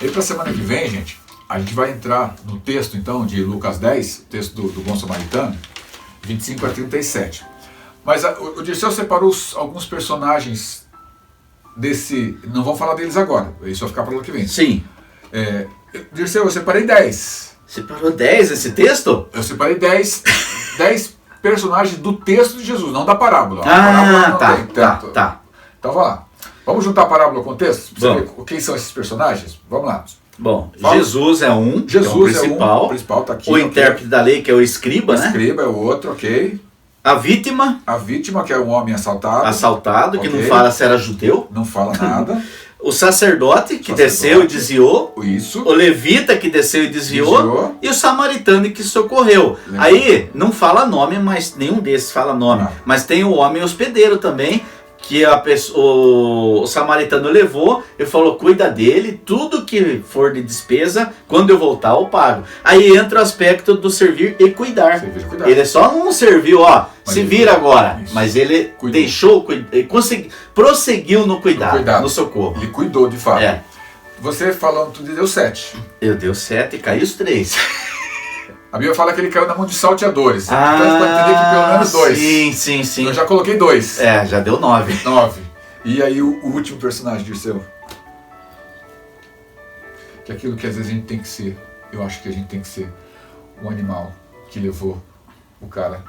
E para a semana que vem, gente, a gente vai entrar no texto, então, de Lucas 10, texto do Bom Samaritano, 25 a 37. Mas o Dirceu separou alguns personagens desse... Não vamos falar deles agora, isso vai ficar para o ano que vem. Sim. Dirceu, eu separei 10. Separou 10 esse texto? Eu separei 10 personagens do texto de Jesus, não da parábola. Tá. Então vamos lá. Vamos juntar a parábola com o texto? Pra você ver quem são esses personagens? Vamos lá. Bom, Jesus é um, Jesus é o principal, tá aqui. O intérprete da lei, que é o escriba, né? O escriba é o outro, ok. A vítima, que é um homem assaltado. Que não fala se era judeu. Não fala nada. O sacerdote, que desceu e desviou. Isso. O levita, que desceu e desviou. E o samaritano, que socorreu. Aí, não fala nome, mas nenhum desses fala nome. Não. Mas tem o homem hospedeiro também, que o samaritano levou e falou, cuida dele, tudo que for de despesa, quando eu voltar eu pago. Aí entra o aspecto do servir e cuidar. Ele só não serviu, se vira agora, mas ele deixou, prosseguiu no cuidado, no socorro. Ele cuidou de fato. Você falando tudo deu 7. Eu deu 7 e caiu os 3. A Bíblia fala que ele caiu na mão de salteadores. Então você pode entender que pelo menos 2. Sim. Eu já coloquei 2. Já deu 9. 9. E aí o último personagem, Dirceu? Que é aquilo que às vezes a gente tem que ser. Eu acho que a gente tem que ser um animal que levou o cara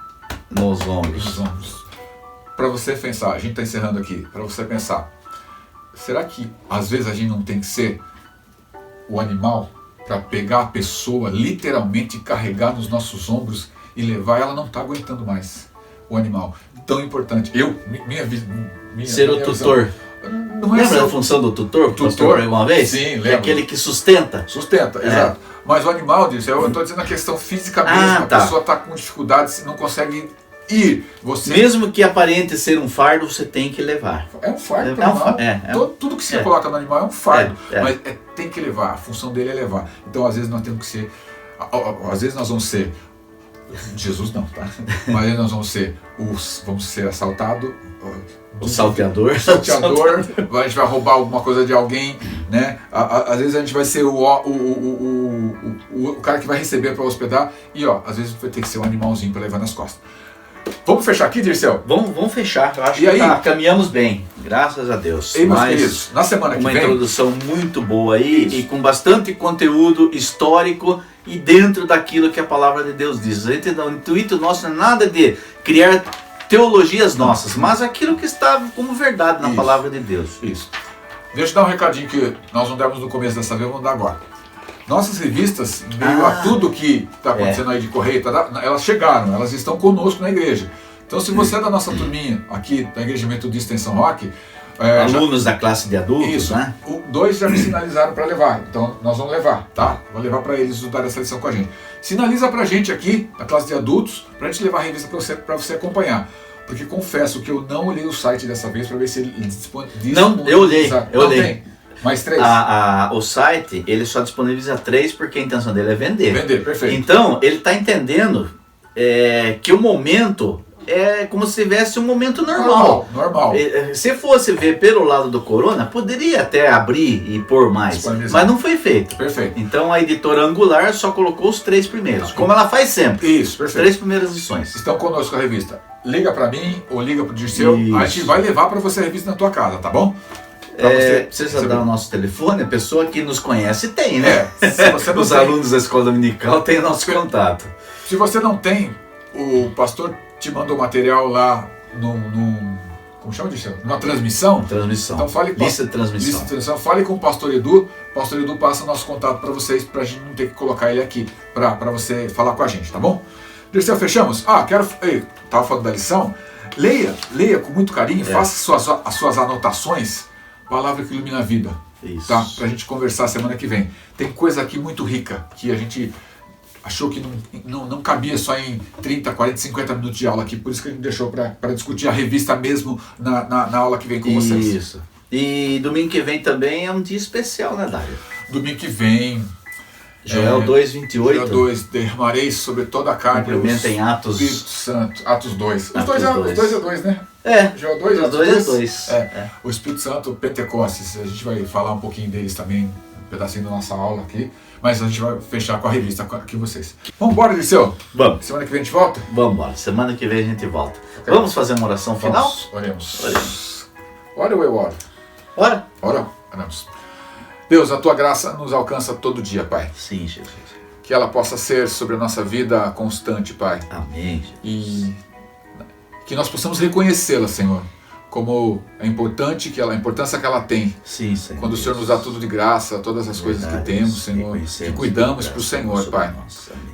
nos ombros. nos ombros. Para você pensar, a gente está encerrando aqui, para você pensar, será que às vezes a gente não tem que ser o animal para pegar a pessoa, literalmente carregar nos nossos ombros e levar? Ela não está aguentando mais, o animal. Tão importante. Ser o tutor. Não é Lembra a função do tutor? Tutor, alguma vez? Sim, lembro. É aquele que sustenta. Sustenta, exato. Mas o animal, eu estou dizendo a questão física mesmo. Tá. A pessoa está com dificuldade, não consegue ir. Mesmo que aparente ser um fardo, você tem que levar. É um fardo para o animal. Tudo que você coloca no animal é um fardo. Mas tem que levar. A função dele é levar. Então, às vezes, nós temos que ser... Às vezes, nós vamos ser... Jesus não, tá? Mas nós vamos ser assaltados. O salteador. A gente vai roubar alguma coisa de alguém, né? Às vezes a gente vai ser o cara que vai receber para hospedar e às vezes vai ter que ser um animalzinho para levar nas costas. Vamos fechar aqui, Dirceu? Vamos fechar. Eu acho que caminhamos bem, graças a Deus. E meus queridos, na semana que vem... Uma introdução muito boa aí e com bastante conteúdo histórico e dentro daquilo que a palavra de Deus diz. O intuito nosso não é nada de criar teologias nossas, mas aquilo que está como verdade na palavra de Deus. Isso. Deixa eu dar um recadinho que nós não demos no começo dessa vez, vamos dar agora. Nossas revistas, meio a tudo que está acontecendo aí de correio, elas chegaram, elas estão conosco na igreja. Então, se você é da nossa turminha aqui da Igreja Metodista em São Roque... alunos da classe de adultos, isso, né? Dois já me sinalizaram para levar, então nós vamos levar, tá? Vamos levar para eles estudar essa lição com a gente. Sinaliza para a gente aqui, na classe de adultos, para a gente levar a revista para você acompanhar. Porque confesso que eu não olhei o site dessa vez para ver se ele disponibiliza. Não, eu olhei. Tem. Mais 3? O site, ele só disponibiliza 3 porque a intenção dele é vender. Vender, perfeito. Então, ele está entendendo que o momento é como se tivesse um momento normal. Se fosse ver pelo lado do corona, poderia até abrir e pôr mais, mas não foi feito. Perfeito. Então a editora Angular só colocou os 3 primeiros, como ela faz sempre. Isso, perfeito. As 3 primeiras edições. Estão conosco a revista. Liga para mim ou liga para o Dirceu, a gente vai levar para você a revista na tua casa, tá bom? Precisa dar o nosso telefone, a pessoa que nos conhece tem, né? Se você não Os alunos da escola dominical têm o nosso contato. Se você não tem, o pastor te mandou material lá como chama disso? Numa transmissão? Então fale com lista de transmissão. Fale com o pastor Edu. O pastor Edu passa o nosso contato para vocês, para a gente não ter que colocar ele aqui, para você falar com a gente, tá bom? Dirceu, fechamos? Estava falando da lição. Leia com muito carinho, faça as suas anotações. Palavra que ilumina a vida. Isso. Tá? Pra gente conversar semana que vem. Tem coisa aqui muito rica, que a gente achou que não cabia só em 30, 40, 50 minutos de aula aqui, por isso que a gente deixou para discutir a revista mesmo na aula que vem com vocês. Isso. E domingo que vem também é um dia especial, né, Dário? Domingo que vem... Joel 2:28. Joel 2, derramarei sobre toda a carne cumprimenta em Atos... Espírito Santo, Atos 2. Os Atos dois é 2, né? Joel 2 é 2. O Espírito Santo, Pentecostes, a gente vai falar um pouquinho deles também, um pedacinho da nossa aula aqui, mas a gente vai fechar com a revista aqui vocês. Vamos embora, Dirceu? Vamos. Semana que vem a gente volta? Vamos embora, semana que vem a gente volta. Okay. Vamos fazer uma oração final? Oremos. Ora ou eu oro? Oramos. Deus, a tua graça nos alcança todo dia, Pai. Sim, Jesus. Que ela possa ser sobre a nossa vida constante, Pai. Amém, Jesus. E que nós possamos reconhecê-la, Senhor, como a importância que ela tem. Sim, Senhor. Quando o Senhor nos dá tudo de graça, todas as coisas que temos, Senhor, que cuidamos para o Senhor, Pai.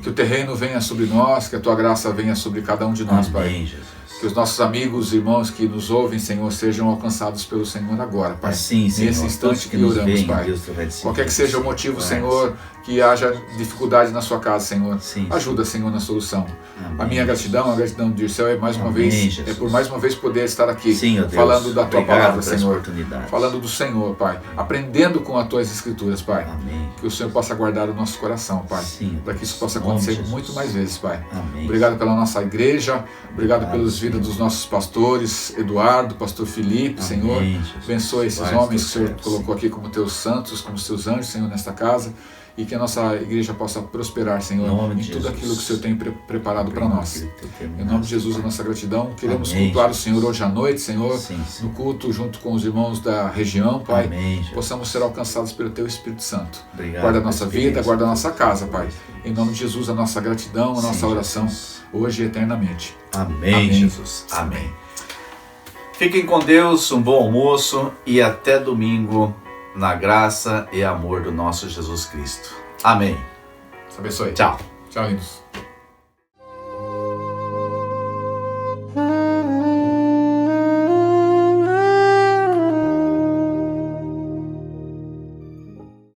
Que o terreno venha sobre nós, que a tua graça venha sobre cada um de nós, Pai. Amém, Jesus. Que os nossos amigos e irmãos que nos ouvem, Senhor, sejam alcançados pelo Senhor agora, Pai. Sim, Senhor. Nesse instante que oramos, Pai. Qualquer que seja o motivo, Senhor, que haja dificuldade na sua casa, Senhor. Sim, ajuda, Senhor, na solução. Amém. A minha gratidão, a gratidão do Dirceu é mais uma Amém, vez, Jesus. por mais uma vez poder estar aqui, Sim, falando da tua palavra, Senhor. Oportunidade. Falando do Senhor, Pai. Aprendendo com as tuas escrituras, Pai. Amém. Que o Senhor possa guardar o nosso coração, Pai. Para que isso possa acontecer muito mais vezes, Pai. Amém. Obrigado pela nossa igreja. Obrigado pelas vidas dos nossos pastores, Eduardo, pastor Felipe, Amém, Senhor. Jesus. Abençoe esses homens que o Senhor colocou aqui como teus santos, como seus anjos, Senhor, nesta casa. E que a nossa igreja possa prosperar, Senhor, em tudo aquilo que o Senhor tem preparado para nós. Em nome de Jesus, a nossa gratidão. Queremos cultuar o Senhor hoje à noite, Senhor, no culto, junto com os irmãos da região, Pai. Amém, possamos ser alcançados pelo Teu Espírito Santo. Obrigado, guarda a nossa vida, guarda a nossa casa, Pai. Em nome de Jesus, a nossa gratidão, a nossa oração. hoje e eternamente. Amém, Amém. Jesus. Amém. Fiquem com Deus, um bom almoço e até domingo na graça e amor do nosso Jesus Cristo. Amém. Deus abençoe. Tchau. Tchau, lindos.